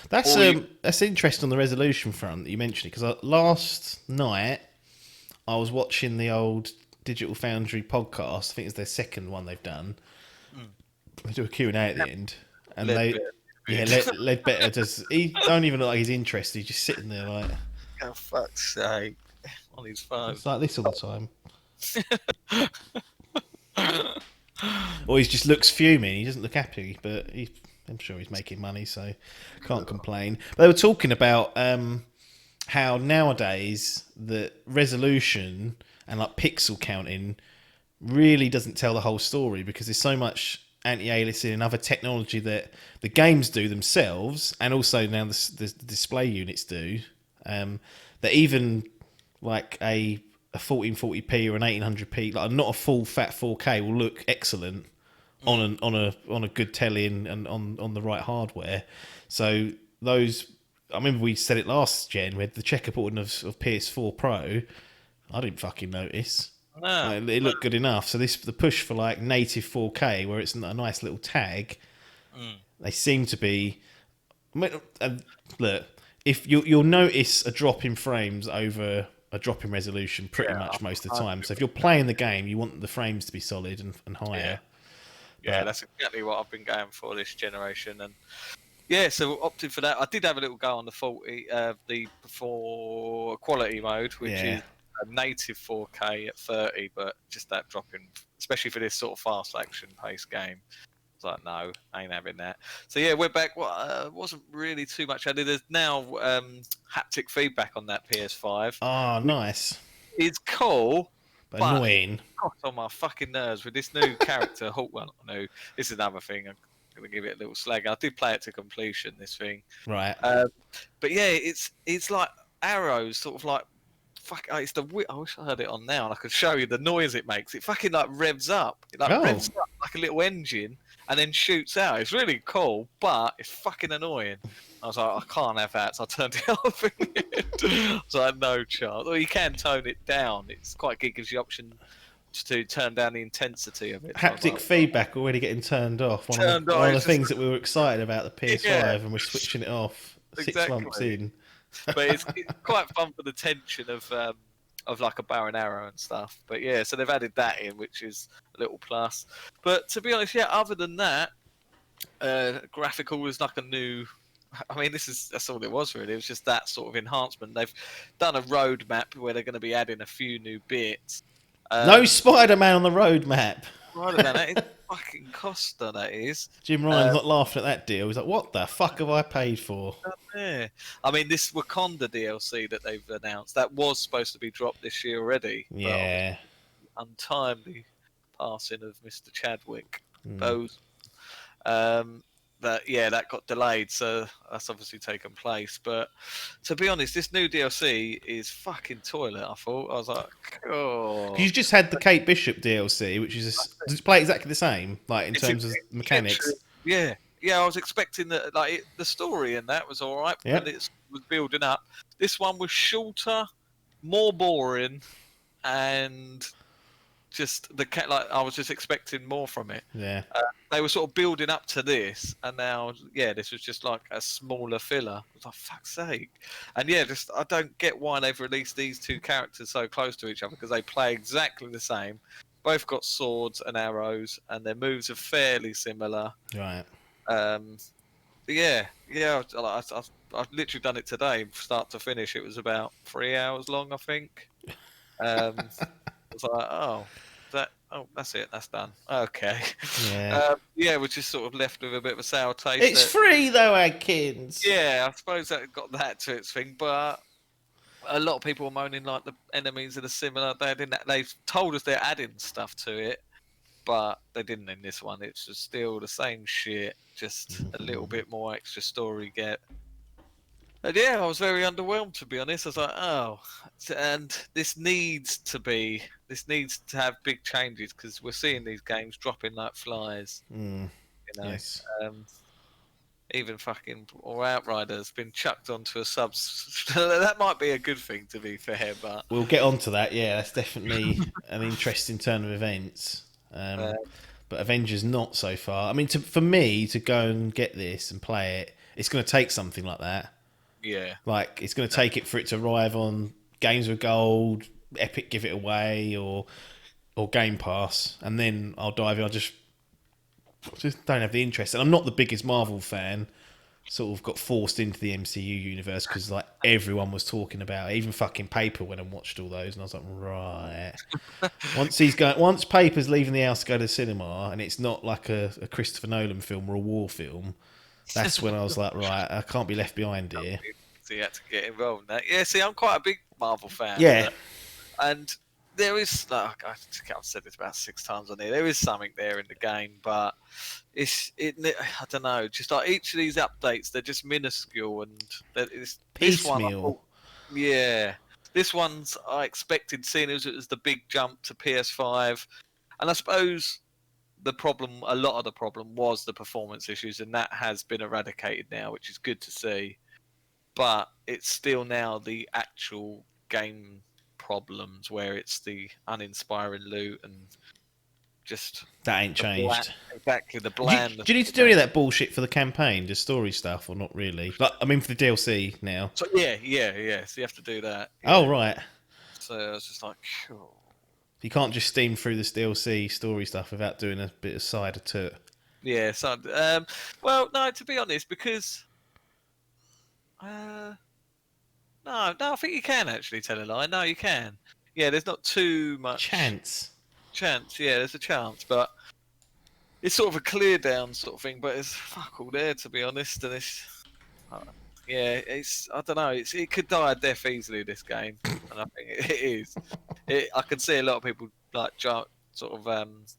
That's interesting on the resolution front that you mentioned, because last night I was watching the old Digital Foundry podcast. I think it's their second one they've done. They do a Q&A at the end, and Ledbetter does. He don't even look like he's interested. He's just sitting there like, oh fuck's sake, on his phone. It's like this all the time. Or he just looks fuming. He doesn't look happy, but I'm sure he's making money, so can't complain. But they were talking about how nowadays the resolution and like pixel counting really doesn't tell the whole story, because there's so much anti-aliasing and other technology that the games do themselves, and also now the display units do, that even like a 1440p or an 1800p, like not a full fat 4K, will look excellent on a good telly and on the right hardware. So those, I remember we said it last gen with the checkerboard of PS4 Pro. I didn't fucking notice. No, it looked good enough. So the push for like native 4K, where it's a nice little tag, they seem to be. Look, if you'll notice a drop in frames over a drop in resolution pretty much most of the time. So if you're playing the game, you want the frames to be solid and higher. Yeah, that's exactly what I've been going for this generation, and so opted for that. I did have a little go on the before quality mode, which is a native 4K at 30, but just that dropping, especially for this sort of fast action paced game. It's like, no, I ain't having that. So yeah, we're back. Wasn't really too much added. There's now haptic feedback on that PS5. Oh, nice. It's cool. But annoying. Got on my fucking nerves with this new character. No, this is another thing. I'm going to give it a little slag. I did play it to completion, this thing. Right. But yeah, it's like arrows sort of like it's I wish I had it on now and I could show you the noise it makes. It fucking like revs up. It like Oh. revs up like a little engine and then shoots out. It's really cool, but it's fucking annoying. I was like, I can't have that, so I turned it off. So I had no chance. Well, you can tone it down. It's quite good. It gives you the option to turn down the intensity of it. Haptic feedback already getting turned off. One of the things that we were excited about the PS5, and we're switching it off 6 months in. But it's quite fun for the tension of like a bow and arrow and stuff. But yeah, so they've added that in, which is a little plus. But to be honest, yeah, other than that, graphical was like a new. I mean, that's all it was really. It was just that sort of enhancement. They've done a roadmap where they're going to be adding a few new bits. No Spider-Man on the roadmap. Spider-Man, that is fucking Costa, that is. Jim Ryan's not laughing at that deal. He's like, what the fuck have I paid for? Yeah. I mean, this Wakanda DLC that they've announced, that was supposed to be dropped this year already. Yeah. Untimely passing of Mr. Chadwick. That got delayed, so that's obviously taken place. But to be honest, this new DLC is fucking toilet. I thought I was like, oh. You just had the Kate Bishop DLC, which is does it play exactly the same, like in terms of mechanics? Yeah. I was expecting that, like the story in that was all right, and it was building up. This one was shorter, more boring, and just I was just expecting more from it. Yeah. They were sort of building up to this, and now, this was just like a smaller filler. I was like, fuck's sake. And I don't get why they've released these two characters so close to each other, because they play exactly the same. Both got swords and arrows, and their moves are fairly similar. Right. I've literally done it today, start to finish. It was about 3 hours long, I think. I was like, that's it. That's done. Okay. Yeah. We're just sort of left with a bit of a sour taste. It's free though, Adkins. Yeah, I suppose that got that to its thing, but a lot of people are moaning like the enemies are similar. They've told us they're adding stuff to it, but they didn't in this one. It's just still the same shit, just a little bit more extra story get. And I was very underwhelmed, to be honest. I was like, oh, and this needs to have big changes, because we're seeing these games dropping like flies. Yes. Even fucking Outriders been chucked onto a subs. That might be a good thing, to be fair, but we'll get onto that. Yeah, that's definitely an interesting turn of events. But Avengers not so far. I mean, for me to go and get this and play it, it's going to take something like that. Yeah. Like, it's going to take it for it to arrive on Games with Gold, Epic give it away, or GamePass, and then I'll dive in. I just don't have the interest. And I'm not the biggest Marvel fan. Sort of got forced into the MCU universe because like everyone was talking about it. Even fucking Paper went and watched all those, and I was like, right. Once Paper's leaving the house to go to the cinema, and it's not like a Christopher Nolan film or a war film, that's when I was like, right, I can't be left behind here. So you had to get involved in that. Yeah, see, I'm quite a big Marvel fan. Yeah. And there is, like, I've said this about 6 times on here, there is something there in the game, but I don't know, just like each of these updates, they're just minuscule, and it's piecemeal. This one's I expected, seeing as it was the big jump to PS5, and I suppose a lot of the problem was the performance issues, and that has been eradicated now, which is good to see. But it's still now the actual game problems, where it's the uninspiring loot and just that ain't changed. Exactly, the bland. Do you need to do any of that bullshit for the campaign, just story stuff, or not really? Like, I mean, for the DLC now. So yeah. So you have to do that. Yeah. Oh right. So I was just like, sure. You can't just steam through this DLC story stuff without doing a bit of side to it. Yeah. So, well, no. To be honest, because, no, I think you can actually tell a lie. No, you can. Yeah, there's not too much chance. Yeah, there's a chance, but it's sort of a clear down sort of thing. But it's fuck all there, to be honest. And it's, I don't know. It could die a death easily, this game, and I think it is. I can see a lot of people like sort of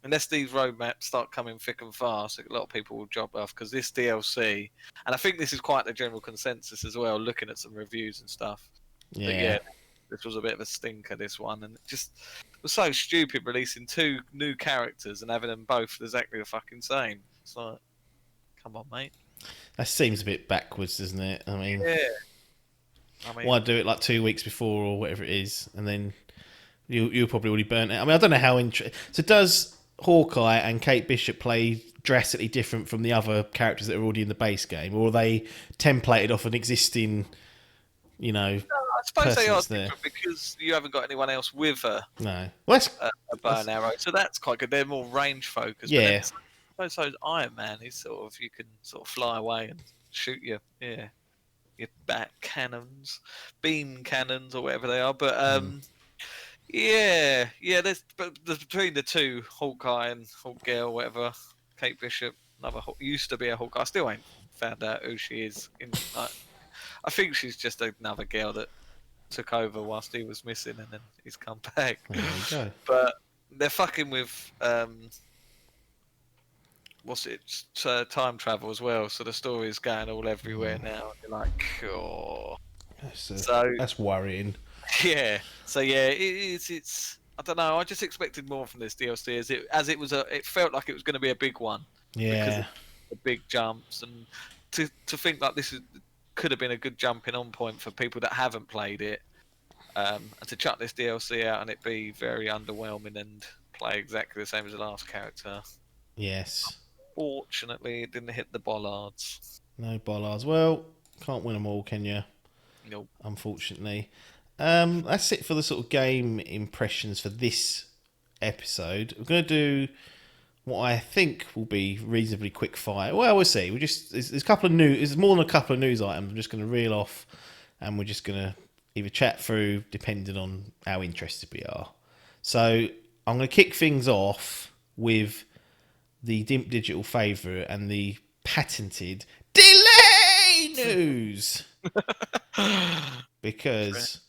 unless these roadmaps start coming thick and fast, a lot of people will drop off, because this DLC, and I think this is quite the general consensus as well, looking at some reviews and stuff. Yeah. this was a bit of a stinker, this one, and it just was so stupid releasing 2 new characters and having them both exactly the fucking same. It's like, come on, mate. That seems a bit backwards, doesn't it? I mean, yeah. Why do it like 2 weeks before or whatever it is, and then you're probably already burnt out. I mean, I don't know how. So does Hawkeye and Kate Bishop play drastically different from the other characters that are already in the base game, or are they templated off an existing, I suppose they are there? different because you haven't got anyone else with a bow and arrow, so that's quite good. They're more range focused. Yeah. But so Iron Man is you can fly away and shoot your bat cannons, beam cannons, or whatever they are. But there's between the two, Hawkeye and Hawkgirl, whatever, Kate Bishop, used to be a Hawkeye. I still ain't found out who she is. I think she's just another girl that took over whilst he was missing, and then he's come back. There you go. But they're fucking with time travel as well. So the story's going all everywhere now. And you're like, oh, that's worrying. Yeah. So yeah, it's. I don't know. I just expected more from this DLC. It felt like it was going to be a big one. Yeah. Because of the big jumps, and to think like this could have been a good jumping on point for people that haven't played it, and to chuck this DLC out and it be very underwhelming and play exactly the same as the last character. Yes. Fortunately, it didn't hit the bollards. No bollards. Well, can't win them all, can you? Nope. Unfortunately. That's it for the sort of game impressions for this episode. We're going to do what I think will be reasonably quick fire. Well, we'll see. There's a couple of there's more than a couple of news items. I'm just going to reel off, and we're just going to either chat through, depending on how interested we are. So I'm going to kick things off with the Dimp Digital favourite and the patented delay news. Because,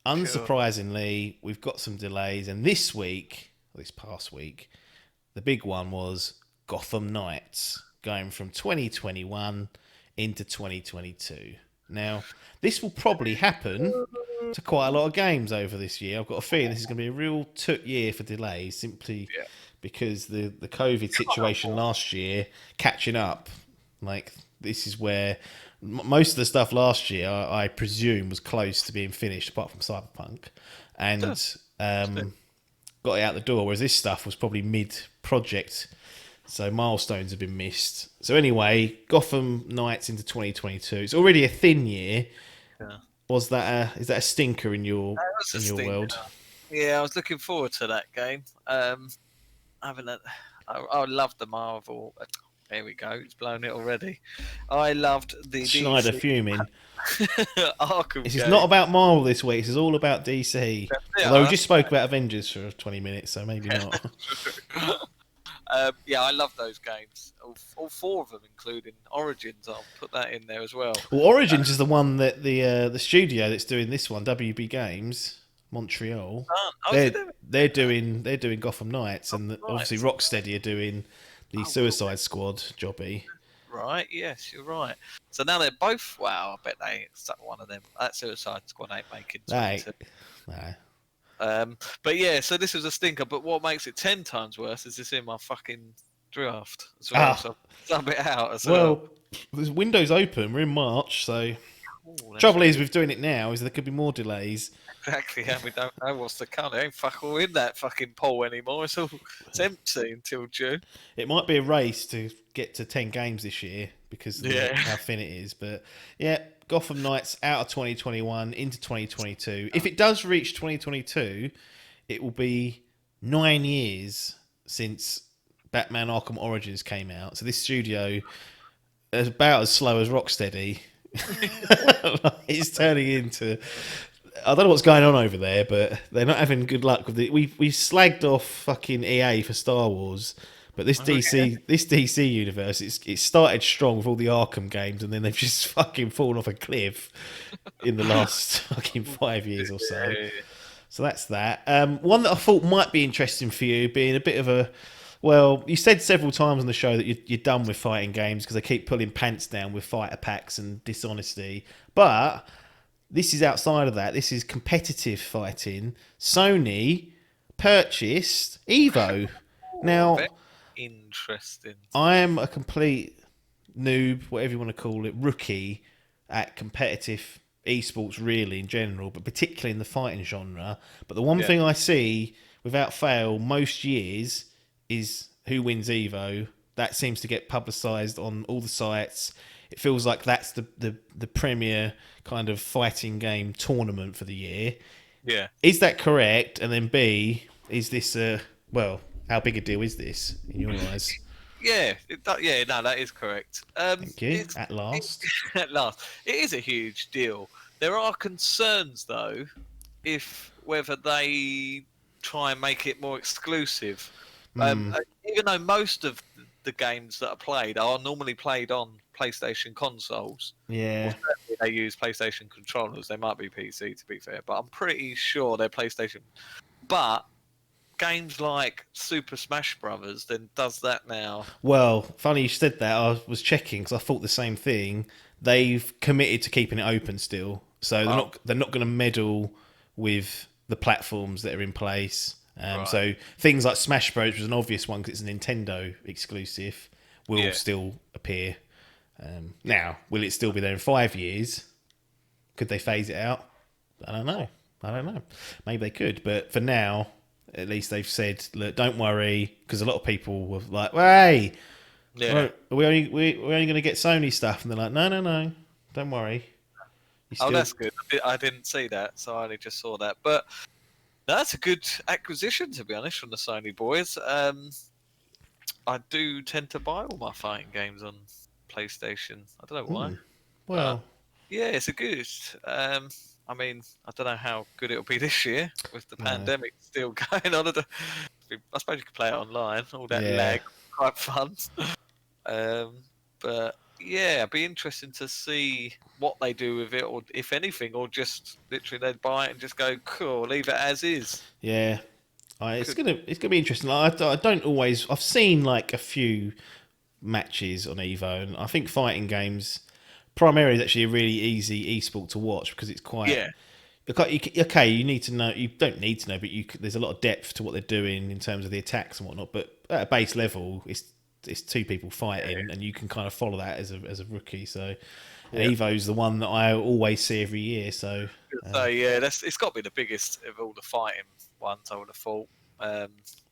unsurprisingly, we've got some delays. And this past week, the big one was Gotham Knights going from 2021 into 2022. Now, this will probably happen to quite a lot of games over this year. I've got a feeling this is going to be a real took year for delays, simply because the COVID situation last year catching up. Like, this is where most of the stuff last year, I presume, was close to being finished, apart from Cyberpunk, and got it out the door, whereas this stuff was probably mid-project, so milestones have been missed. So anyway, Gotham Knights into 2022. It's already a thin year. Yeah. Is that a stinker in your world? Yeah, I was looking forward to that game. I loved the Marvel. There we go. It's blown it already. I loved the Schneider DC fuming. Arkham This is game. not about Marvel this week. This is all about DC. Although we just spoke about Avengers for 20 minutes, so maybe not. I love those games. All 4 of them, including Origins. I'll put that in there as well. Well, Origins is the one that the studio that's doing this one, WB Games Montreal. They're doing Gotham Knights, and obviously Rocksteady are doing the Suicide Squad jobby. Right, yes, you're right. So now they're both. Wow, I bet they stuck one of them. That Suicide Squad ain't making 22. No. But yeah, so this was a stinker. But what makes it 10 times worse is this in my fucking draft as well. So sub it out as well. Well, there's windows open. We're in March, so trouble is with doing it now is there could be more delays. Exactly, and we don't know what's to come. There ain't fuck all in that fucking poll anymore. It's empty until June. It might be a race to get to 10 games this year because of how thin it is. But yeah, Gotham Knights out of 2021 into 2022. If it does reach 2022, it will be 9 years since Batman Arkham Origins came out. So this studio is about as slow as Rocksteady. It's turning into... I don't know what's going on over there, but they're not having good luck with it. We slagged off fucking EA for Star Wars, but this DC universe, it started strong with all the Arkham games, and then they've just fucking fallen off a cliff in the last fucking 5 years or so. So that's that. One that I thought might be interesting for you, being a bit of a... Well, you said several times on the show that you're done with fighting games because they keep pulling pants down with fighter packs and dishonesty, but... this is outside of that. This is competitive fighting. Sony purchased Evo. Very Now, interesting. I am a complete noob, whatever you want to call it, rookie at competitive esports, really in general, but particularly in the fighting genre. But the one thing I see without fail most years is who wins Evo. That seems to get publicised on all the sites. It feels like that's the premier kind of fighting game tournament for the year. Yeah. Is that correct? And then B, is this how big a deal is this in your eyes? Yeah, no, that is correct. Thank you. At last. At last. It is a huge deal. There are concerns, though, whether they try and make it more exclusive. Even though most of the games that are played are normally played on PlayStation consoles. Yeah. Well, certainly they use PlayStation controllers. They might be PC, to be fair, but I'm pretty sure they're PlayStation. But games like Super Smash Brothers then does that now. Well, funny you said that. I was checking because I thought the same thing. They've committed to keeping it open still, so they're not going to meddle with the platforms that are in place. Right. So things like Smash Bros was an obvious one because it's a Nintendo exclusive. Will still appear. Now, will it still be there in 5 years? Could they phase it out? I don't know. Maybe they could, but for now, at least they've said, look, don't worry, because a lot of people were like, hey, we're only going to get Sony stuff. And they're like, no, don't worry. That's good. I didn't see that, so I only just saw that. But that's a good acquisition, to be honest, from the Sony boys. I do tend to buy all my fighting games on PlayStation. I don't know why. Well, yeah, it's a good. I mean, I don't know how good it'll be this year with the pandemic still going on. I suppose you could play it online. All that lag, quite fun. But yeah, it'd be interesting to see what they do with it, or if anything, or just literally they'd buy it and just go, cool, leave it as is. Yeah, it's gonna be interesting. Like, I don't always. I've seen like a few matches on Evo, and I think fighting games primarily is actually a really easy esport to watch because it's quite. Okay, you need to know. You don't need to know, but there's a lot of depth to what they're doing in terms of the attacks and whatnot. But at a base level, it's two people fighting, and you can kind of follow that as a rookie. So, Evo's the one that I always see every year. So it's got to be the biggest of all the fighting ones, I would have thought.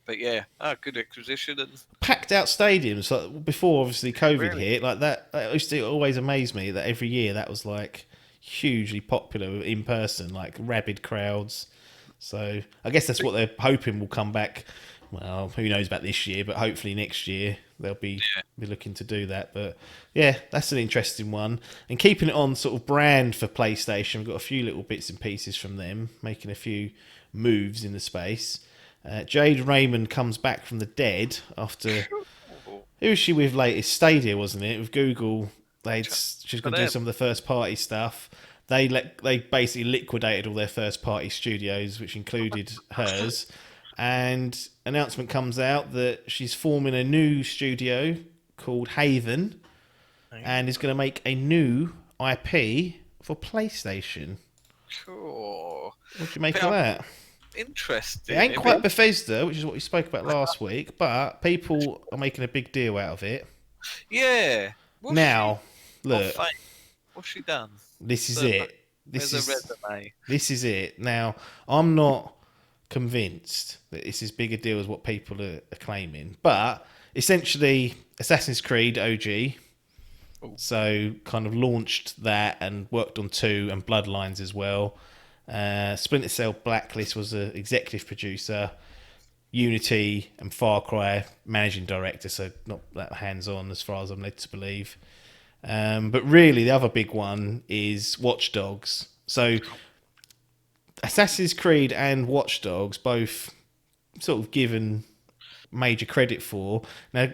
But yeah, good acquisition and packed out stadiums. Like before, obviously COVID hit, like that. It used to always amaze me that every year that was like hugely popular in person, like rabid crowds. So I guess that's what they're hoping will come back. Well, who knows about this year, but hopefully next year they'll be looking to do that. But yeah, that's an interesting one. And keeping it on sort of brand for PlayStation, we've got a few little bits and pieces from them, making a few moves in the space. Jade Raymond comes back from the dead after... Who was she with latest? Stadia, wasn't it? With Google, she's going to do some of the first-party stuff. They basically liquidated all their first-party studios, which included hers. And announcement comes out that she's forming a new studio called Haven and is going to make a new IP for PlayStation. Cool. What do you make of that? Interesting. It ain't quite Bethesda, which is what we spoke about last week, but people are making a big deal out of it. Yeah. Look. What's she done? This is it. There's a resume. This is it. Now, I'm not convinced that it's as big a deal as what people are claiming, but essentially Assassin's Creed OG, so kind of launched that and worked on 2 and Bloodlines as well. Splinter Cell Blacklist was an executive producer, Unity and Far Cry managing director, so not that hands-on as far as I'm led to believe. But really the other big one is Watch Dogs. So Assassin's Creed and Watch Dogs both sort of given major credit for. Now,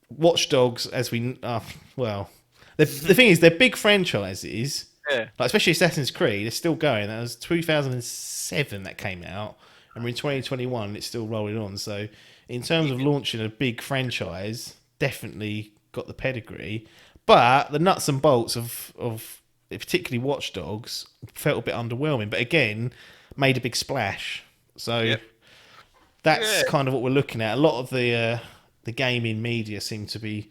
Watch Dogs, as we... the thing is, they're big franchises. Yeah. Like, especially Assassin's Creed, it's still going. That was 2007 that came out. And we're in 2021, it's still rolling on. So, in terms of launching a big franchise, definitely got the pedigree. But the nuts and bolts of particularly Watch Dogs, felt a bit underwhelming. But again, made a big splash. So that's kind of what we're looking at. A lot of the gaming media seem to be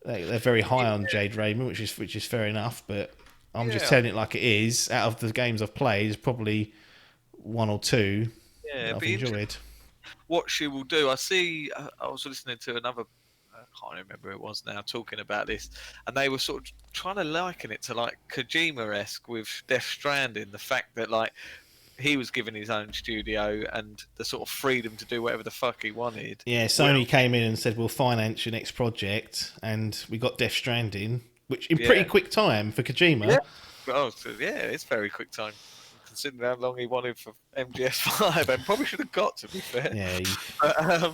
they're very high on Jade Raymond, which is fair enough. But I'm just telling it like it is. Out of the games I've played, there's probably one or two that I've enjoyed. What she will do, I was listening to another, I can't remember who it was now, talking about this, and they were sort of trying to liken it to like Kojima-esque with Death Stranding, the fact that like he was given his own studio and the sort of freedom to do whatever the fuck he wanted. Yeah, Sony came in and said, we'll finance your next project, and we got Death Stranding, which in pretty quick time for Kojima. Yeah. Oh, so, it's very quick time. Considering how long he wanted for MGS5, and probably should have got, to be fair. Yeah.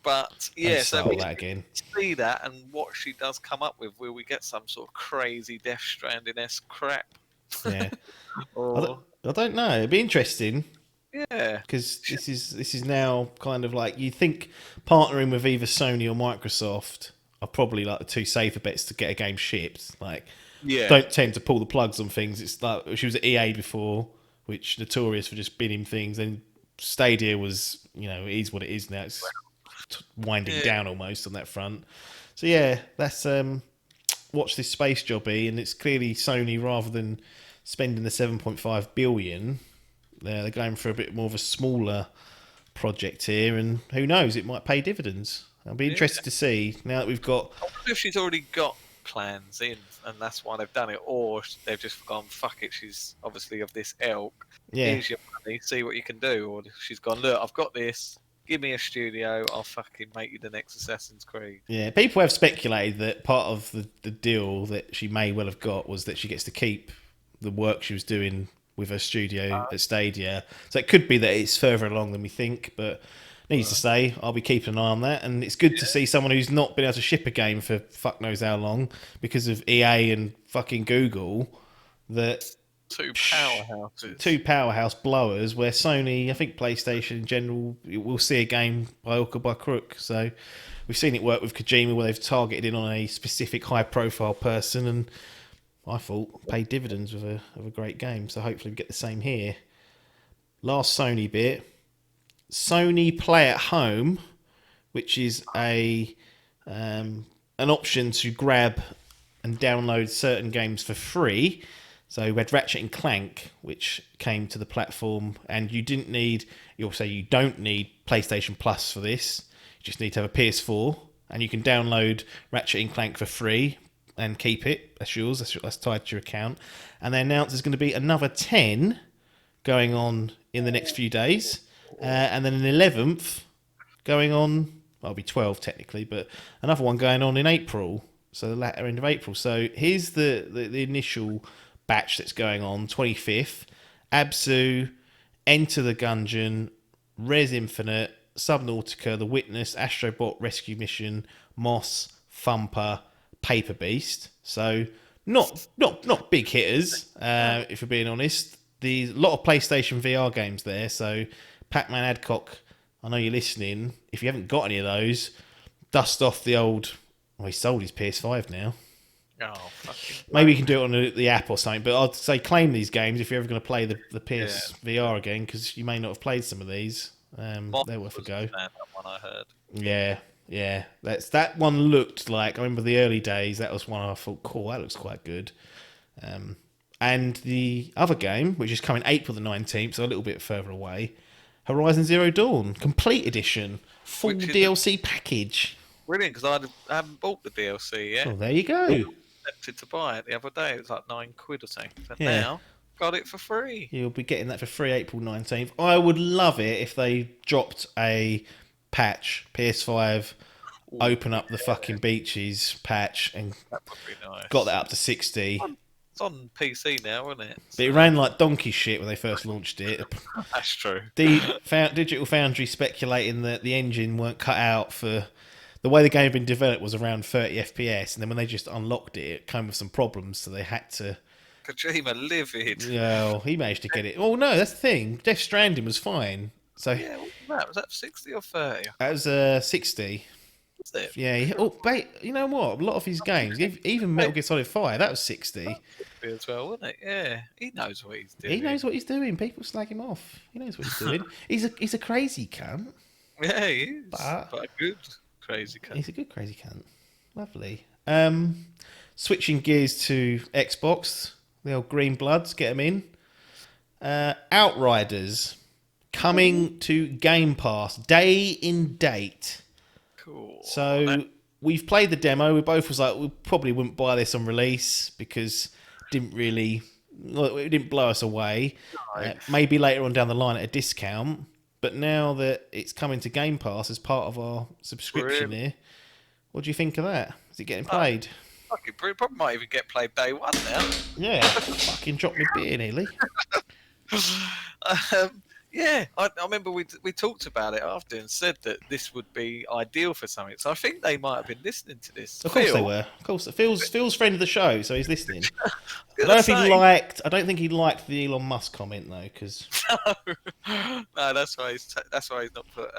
But yeah, so we that again. See that, and what she does come up with, will we get some sort of crazy Death Stranding-esque crap? Yeah. Or... I don't know. It'd be interesting. Yeah. Because this is now kind of like, you think partnering with either Sony or Microsoft are probably like the two safer bets to get a game shipped. Like, don't tend to pull the plugs on things. It's like she was at EA before, which notorious for just binning things. And Stadia was, it is what it is now. It's winding down almost on that front. So yeah, that's watch this space jobby, and it's clearly Sony, rather than spending the 7.5 billion, they're going for a bit more of a smaller project here, and who knows, it might pay dividends. I'll be interested to see now that we've got. I wonder if she's already got plans in, and that's why they've done it, or they've just gone, fuck it, she's obviously of this ilk. Here's your money, see what you can do. Or she's gone, look, I've got this. Give me a studio, I'll fucking make you the next Assassin's Creed. Yeah, people have speculated that part of the deal that she may well have got was that she gets to keep the work she was doing with her studio at Stadia. So it could be that it's further along than we think, but needs to say, I'll be keeping an eye on that. And it's good to see someone who's not been able to ship a game for fuck knows how long because of EA and fucking Google, that two powerhouse blowers, where Sony, I think PlayStation in general, will see a game by hook or by crook. So we've seen it work with Kojima, where they've targeted in on a specific high profile person, and I thought paid dividends with a great game. So hopefully we get the same here. Last Sony bit, Sony Play at Home, which is an option to grab and download certain games for free. So we had Ratchet and Clank, which came to the platform, and you don't need PlayStation Plus for this. You just need to have a PS4, and you can download Ratchet and Clank for free and keep it. That's yours. That's tied to your account. And they announced there's going to be another 10 going on in the next few days, and then an 11th going on. Well, it'll be 12 technically, but another one going on in April. So the latter end of April. So here's the initial batch that's going on. 25th, Absu, Enter the Gungeon, Res Infinite, Subnautica, The Witness, Astrobot Rescue Mission, Moss, Thumper, Paper Beast. So not big hitters, if we're being honest. There's a lot of PlayStation VR games there. So Pac-Man Adcock, I know you're listening. If you haven't got any of those, dust off the old. Well, he sold his PS5 now. Oh, fucking maybe you can do it on the app or something, but I'd say claim these games if you're ever going to play the PS VR again, because you may not have played some of these. They're worth a go. That one I heard. Yeah. That one looked like, I remember the early days, that was one I thought, cool, that looks quite good. And the other game, which is coming April the 19th, so a little bit further away, Horizon Zero Dawn, complete edition, full DLC package. Brilliant, because I haven't bought the DLC yet. Oh, there you go. Tempted to buy it the other day. It was like £9 or something. But now, got it for free. You'll be getting that for free April 19th. I would love it if they dropped a patch, PS5, open up the fucking beaches patch, and that would be nice. Got that up to 60. It's on PC now, isn't it? But it ran like donkey shit when they first launched it. That's true. Digital Foundry speculating that the engine weren't cut out for... The way the game had been developed was around 30 FPS, and then when they just unlocked it, it came with some problems, so they had to... Kojima livid. Well, he managed to get it. Oh, no, that's the thing. Death Stranding was fine. So yeah, what was that? Was that 60 or 30? That was 60. is it? Yeah, you know what? A lot of his games, even Metal Gear Solid 5, that was 60. As well, wasn't it? Yeah, he knows what he's doing. He knows what he's doing. People slag him off. He knows what he's doing. He's a crazy cunt, Yeah, he is. but But a good crazy cunt. he's a good crazy cunt. Lovely. Switching gears to Xbox, the old Green Bloods, get them in. Outriders coming to Game Pass, day in date. Cool. So we've played the demo. We both was like, we probably wouldn't buy this on release because it didn't blow us away. No. Maybe later on down the line at a discount. But now that it's coming to Game Pass as part of our subscription here, what do you think of that? Is it getting played? Fucking brilliant. Probably might even get played day one now. Yeah, fucking dropped me beer nearly. Yeah, I remember we talked about it after and said that this would be ideal for something. So I think they might have been listening to this. Of course they were. Of course, Phil's friend of the show, so he's listening. I don't think he liked the Elon Musk comment though, because no, that's why he's not put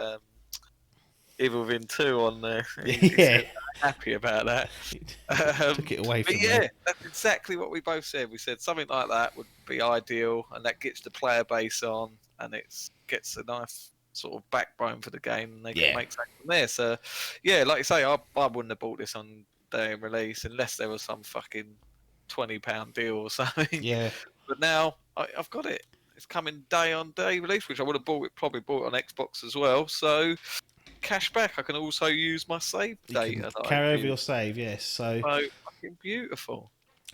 Evil Within 2 on there. Yeah, happy about that. Took it away from me. That's exactly what we both said. We said something like that would be ideal, and that gets the player base on, and it gets a nice sort of backbone for the game, and they can make something from there. So, yeah, like you say, I wouldn't have bought this on day of release unless there was some fucking £20 deal or something. Yeah. But now I've got it. It's coming day on day release, which I would have probably bought on Xbox as well. So cash back. I can also use my save data. Carry over your save, yes. So fucking beautiful.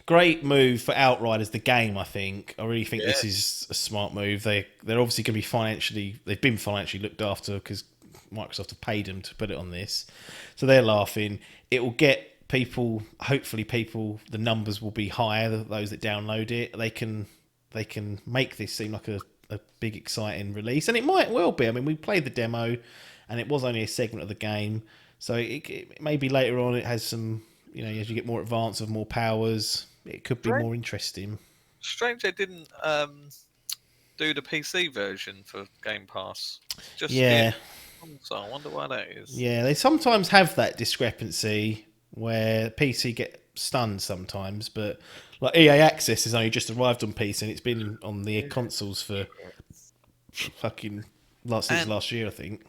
Great move for Outriders, the game, I think. I really think this is a smart move. They're obviously going to be they've been financially looked after because Microsoft have paid them to put it on this. So they're laughing. It will get people, hopefully the numbers will be higher, those that download it. They can make this seem like a big, exciting release. And it might well be. I mean, we played the demo and it was only a segment of the game. So it maybe later on it has some, as you get more advanced with more powers, it could be more interesting. Strange they didn't do the PC version for Game Pass. So I wonder why that is. Yeah, they sometimes have that discrepancy where PC get stunned sometimes, but like EA Access has only just arrived on PC and it's been on the consoles for fucking since last year, I think.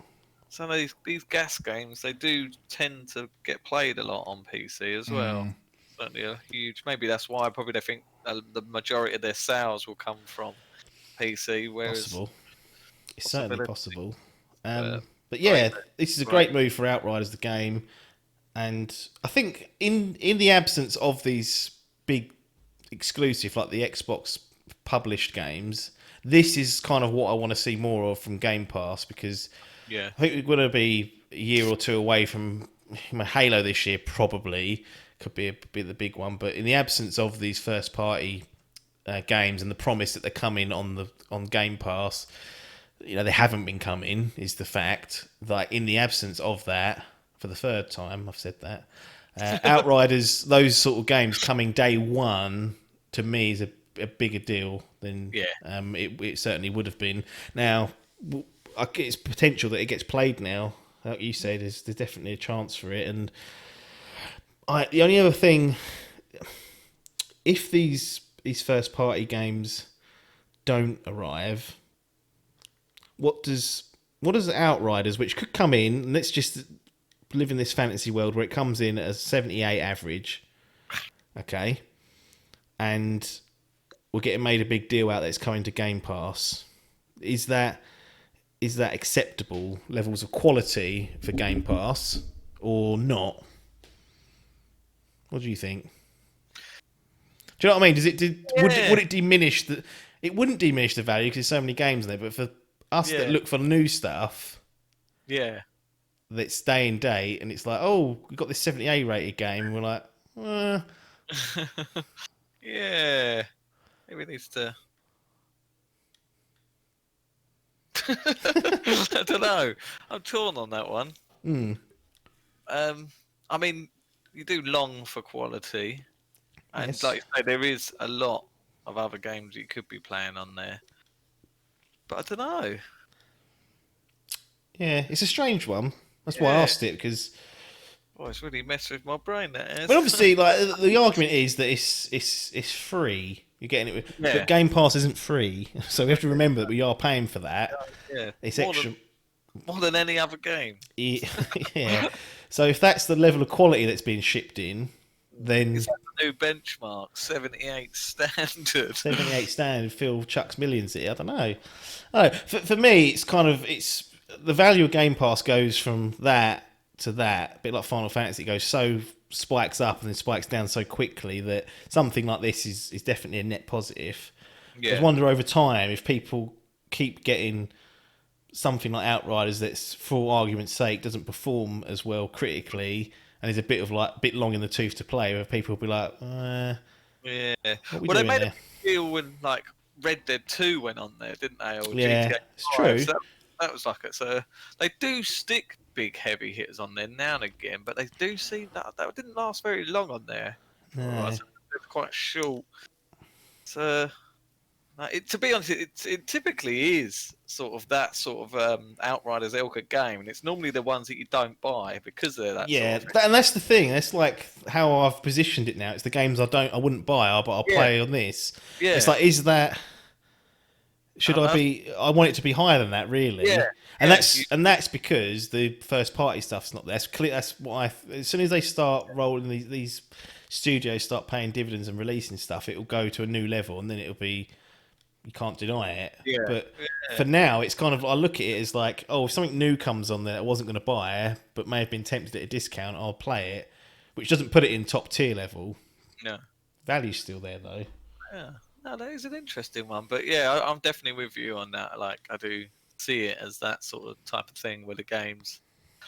So these gas games, they do tend to get played a lot on PC as well. Certainly a huge. Maybe that's why probably they think the majority of their sales will come from PC. Whereas possible. It's certainly possible. But yeah, this is a great move for Outriders, the game. And I think in the absence of these big exclusive, like the Xbox published games, this is kind of what I want to see more of from Game Pass, because I think we're going to be a year or two away from Halo this year, probably. Could be the big one. But in the absence of these first party games and the promise that they're coming on Game Pass, they haven't been coming, is the fact. Like, in the absence of that, for the third time I've said that, Outriders, those sort of games coming day one, to me is a bigger deal than it certainly would have been. Now, it's potential that it gets played now. Like you said, there's definitely a chance for it. And the only other thing, if these first party games don't arrive, what does Outriders, which could come in, and let's just live in this fantasy world where it comes in at a 78 average, okay, and we're getting made a big deal out that it's coming to Game Pass. Is that acceptable levels of quality for Game Pass or not? What do you think? Do you know what I mean? Would it diminish the? It wouldn't diminish the value because there's so many games there. But for us that look for new stuff, that's day and date, and it's like, oh, we've got this 78 rated game, and we're like, yeah, maybe it needs to. I don't know. I'm torn on that one. I mean, you do long for quality, and like you say, there is a lot of other games you could be playing on there. But I don't know. Yeah, it's a strange one. That's why I asked it, because Oh, it's really messed with my brain. That is. But obviously, like the argument is that it's free. You're getting it, Yeah. but Game Pass isn't free, so we have to remember that we are paying for that. Yeah, It's more extra. more than any other game. Yeah. So if that's the level of quality that's being shipped in, then Is that the new benchmark? 78 standard. 78 standard Phil chucks millions at it. I don't know. Oh, for me, it's kind of the value of Game Pass goes from that to that. A bit like Final Fantasy, it goes so spikes up and then spikes down so quickly that something like this is definitely a net positive. I just wonder over time if people keep getting something like Outriders that's, for argument's sake, doesn't perform as well critically and is a bit long in the tooth to play, where people will be like, Yeah. what we Well, they doing made there? a deal when like Red Dead 2 went on there, didn't they? Or Yeah, GTA it's 5. true. So that was like it. So they do stick big heavy hitters on there now and again, but they do seem that didn't last very long on there. No. Right, so it's quite short. So to be honest, it typically is sort of that sort of Outriders ilk game, and it's normally the ones that you don't buy because they're that Yeah, sort of thing. and that's the thing. That's like how I've positioned it now. It's the games I wouldn't buy, but I'll play on this. Yeah. It's like, is that? Should I Uh-huh. be? I want it to be higher than that, really. Yeah, And yeah, that's because the first party stuff's not there. That's clear. That's what as soon as they start rolling these studios start paying dividends and releasing stuff, it will go to a new level, and then it'll be. You can't deny it. Yeah, But for now, it's kind of, I look at it as like, oh, if something new comes on there that I wasn't going to buy, but may have been tempted at a discount, I'll play it, which doesn't put it in top tier level. no. Value's still there, though. Yeah, no, that is an interesting one. But yeah, I'm definitely with you on that. Like, I do see it as that sort of type of thing where the games,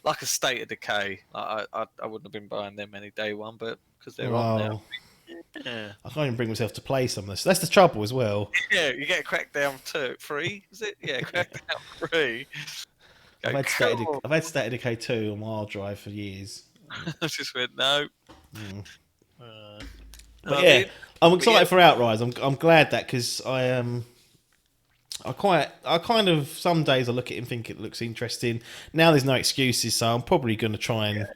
like a State of Decay, like I wouldn't have been buying them any day one, but because they're on there. Well, Yeah. I can't even bring myself to play some of this. That's the trouble as well. Yeah, you get Crackdown 3, is it? Yeah, Crackdown 3. I've Go, had cool. State of Decay 2 on my hard drive for years. I just went, no. But I yeah, mean, I'm excited for Outriders. I'm glad that, because I kind of, some days I look at it and think it looks interesting. Now there's no excuses, so I'm probably going to try and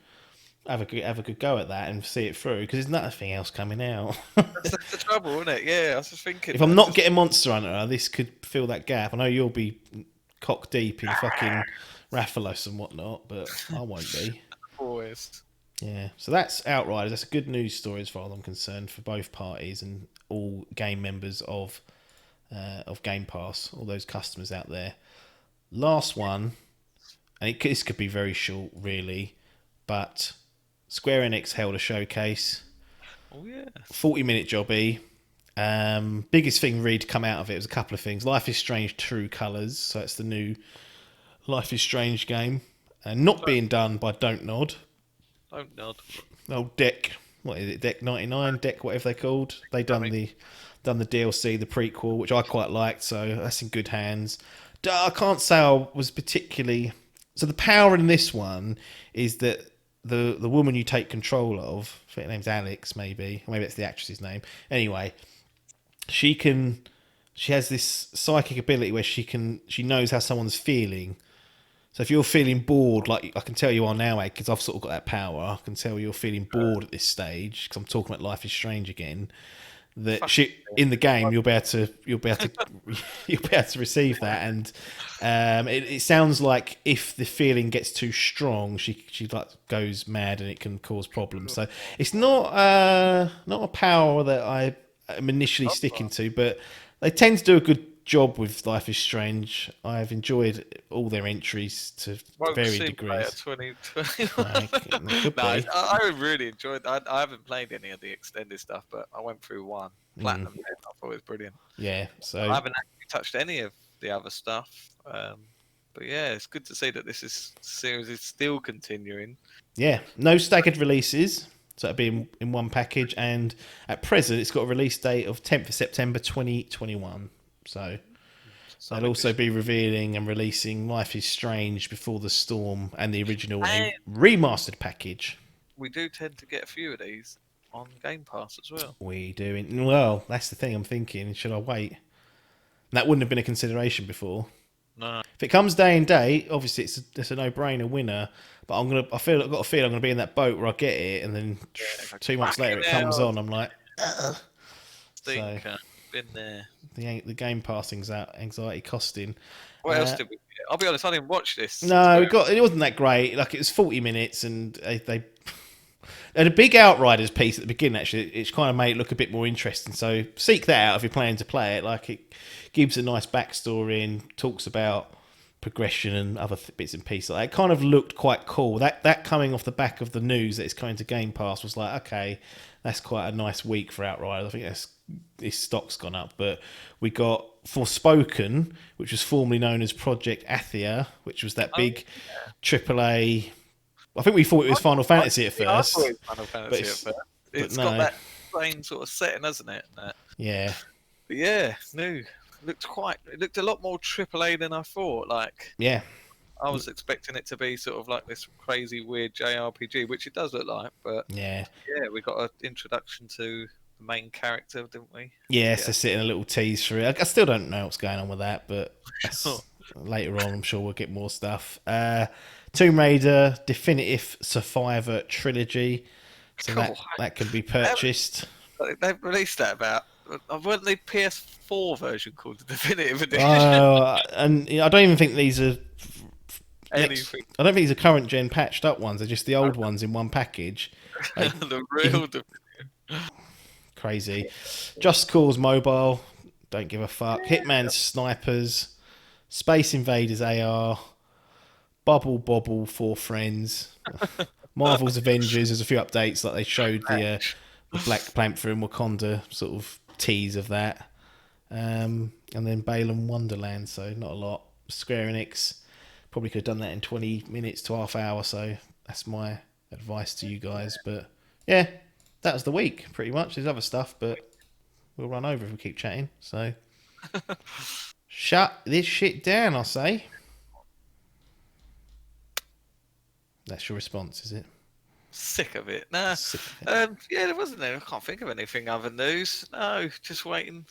have a good go at that and see it through, because there's nothing else coming out. that's the trouble, isn't it? Yeah, I was just thinking. If I'm not getting Monster Hunter, this could fill that gap. I know you'll be cock deep in fucking Rathalos and whatnot, but I won't be. Boys. Yeah, so that's Outriders. That's a good news story as far as I'm concerned for both parties and all game members of Game Pass, all those customers out there. Last one, and this could be very short, really, but Square Enix held a showcase. Oh yeah. 40-minute jobby. Biggest thing really to come out of it was a couple of things. Life is Strange True Colours, so it's the new Life is Strange game, and not being done by Don't Nod. Don't nod. Old Deck, what is it? Deck 99, Deck whatever they're called. They done the DLC, the prequel, which I quite liked, so that's in good hands. I can't say I was particularly. So the power in this one is that the woman you take control of, I think her name's Alex, maybe that's the actress's name. Anyway, she has this psychic ability where she knows how someone's feeling. So if you're feeling bored, like I can tell you are now, because I've sort of got that power, I can tell you're feeling bored at this stage, because I'm talking about Life is Strange again. That in the game you'll be able to receive that, and it sounds like if the feeling gets too strong, she like goes mad and it can cause problems. So it's not a power that I am initially sticking to, but they tend to do a good job with Life is Strange. I've enjoyed all their entries to varying degrees. 2021. Could No, be. I really enjoyed that. I haven't played any of the extended stuff, but I went through one. Platinum. I thought it was brilliant. Yeah, so I haven't actually touched any of the other stuff. But yeah, it's good to see that this series is still continuing. yeah, no staggered releases. So it'll be in one package, and at present it's got a release date of 10th of September 2021. So they'll also be revealing and releasing Life is Strange Before the Storm and the original remastered package. We do tend to get a few of these on Game Pass as well. We doing well. That's the thing I'm thinking. Should I wait? That wouldn't have been a consideration before. No. If it comes day and date, obviously it's a no-brainer winner. But I've got a feel I'm going to be in that boat where I get it, and then 2 months later it comes on. I'm like, ugh. Stinker. Been there. The Game Pass anxiety costing. What else did we get? I'll be honest, I didn't watch this. No, it wasn't that great. Like, it was 40 minutes, and they had a big Outriders piece at the beginning. Actually, it's kind of made it look a bit more interesting. So seek that out if you're planning to play it. Like, it gives a nice backstory and talks about progression and other bits and pieces. Like, it kind of looked quite cool. That coming off the back of the news that it's coming to Game Pass was like, okay, that's quite a nice week for Outriders. I think his stock's gone up. But we got Forspoken, which was formerly known as Project Athia, which was that big AAA. I think we thought it was Final Fantasy at first. I thought it was Final Fantasy at first. It's got that same sort of setting, hasn't it? Yeah. But yeah, no. It looked a lot more AAA than I thought. Like, yeah, I was expecting it to be sort of like this crazy weird JRPG, which it does look like. But yeah, we got an introduction to the main character, didn't we? Yes, they're sitting a little tease for it. I still don't know what's going on with that, but Sure. later on, I'm sure we'll get more stuff. Tomb Raider Definitive Survivor Trilogy, so that can be purchased. They've released that about. Weren't the PS4 version called the Definitive Edition? And I don't even think these are. Anything. I don't think these are current gen patched up ones. They're just the old ones in one package. Like, the real Definitive. Crazy. Just Cause Mobile. Don't give a fuck. Hitman Snipers. Space Invaders AR. Bubble Bobble for Friends. Marvel's Avengers. There's a few updates, like they showed the Black Panther and Wakanda sort of tease of that. And then Balaam Wonderland, so not a lot. Square Enix probably could have done that in 20 minutes to half hour, so that's my advice to you guys. But yeah, that was the week pretty much. There's other stuff, but we'll run over if we keep chatting. So shut this shit down, I say. That's your response, is it? Sick of it. Nah. Yeah, there wasn't there. I can't think of anything other news. No, just waiting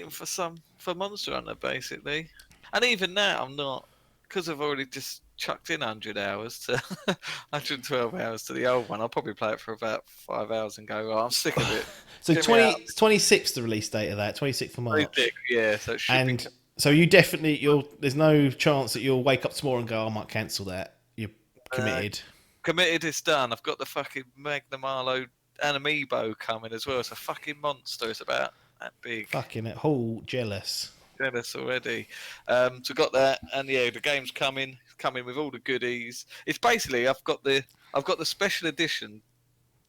for Monster Hunter basically. And even now, I'm not, because I've already just chucked in 100 hours to 112 hours to the old one. I'll probably play it for about 5 hours and go, I'm sick of it. So 26th the release date of that, 26th of March. 26th, yeah. So it should be. So you definitely there's no chance that you'll wake up tomorrow and go, I might cancel that. You're committed. Committed, it's done. I've got the fucking Magnum Arlo and Amiibo coming as well. It's a fucking monster. It's about that big. Fucking it. Whole jealous. Jealous already. So got that, and yeah, the game's coming. It's coming with all the goodies. It's basically I've got the special edition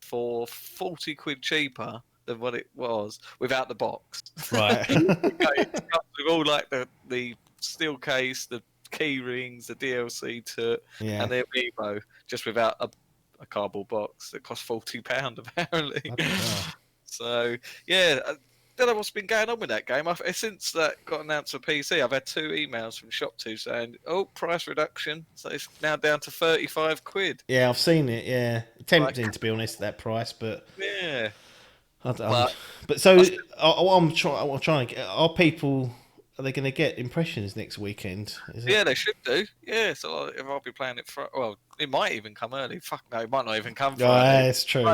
for 40 quid cheaper than what it was without the box. Right. It comes with all like the steel case, the key rings, the DLC to it, and the Amiibo, just without a cardboard box that costs £40 apparently. So yeah, I don't know what's been going on with that game. Since that got announced for PC, I've had 2 emails from Shop2 saying, price reduction, so it's now down to 35 quid. Yeah, I've seen it. Yeah, tempting to be honest at that price, but yeah. But so I'm trying to get. Are they going to get impressions next weekend? Yeah, they should do. Yeah, so if I'll be playing it it might even come early. Fuck no, it might not even come Friday. That's true.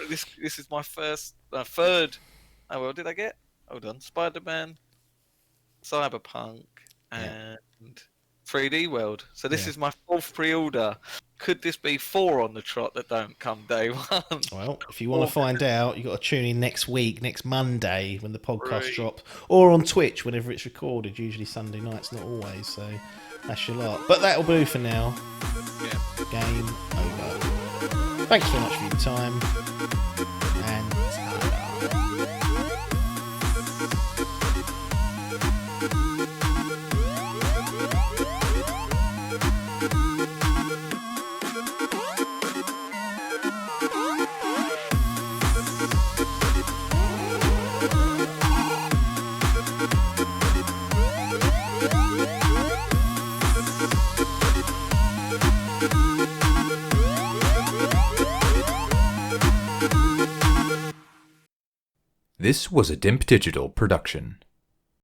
This is my third. Oh well, did I get? Hold on, Spider-Man, Cyberpunk, and 3D World. So this is my 4th pre-order. Could this be 4 on the trot that don't come day one? Well, if you want to find out, you've got to tune in next Monday, when the podcast drops, or on Twitch whenever it's recorded, usually Sunday nights, not always, so that's your lot. But that'll do for now. Yeah. Game over. Thanks very much for your time, and This was a Dimp Digital production.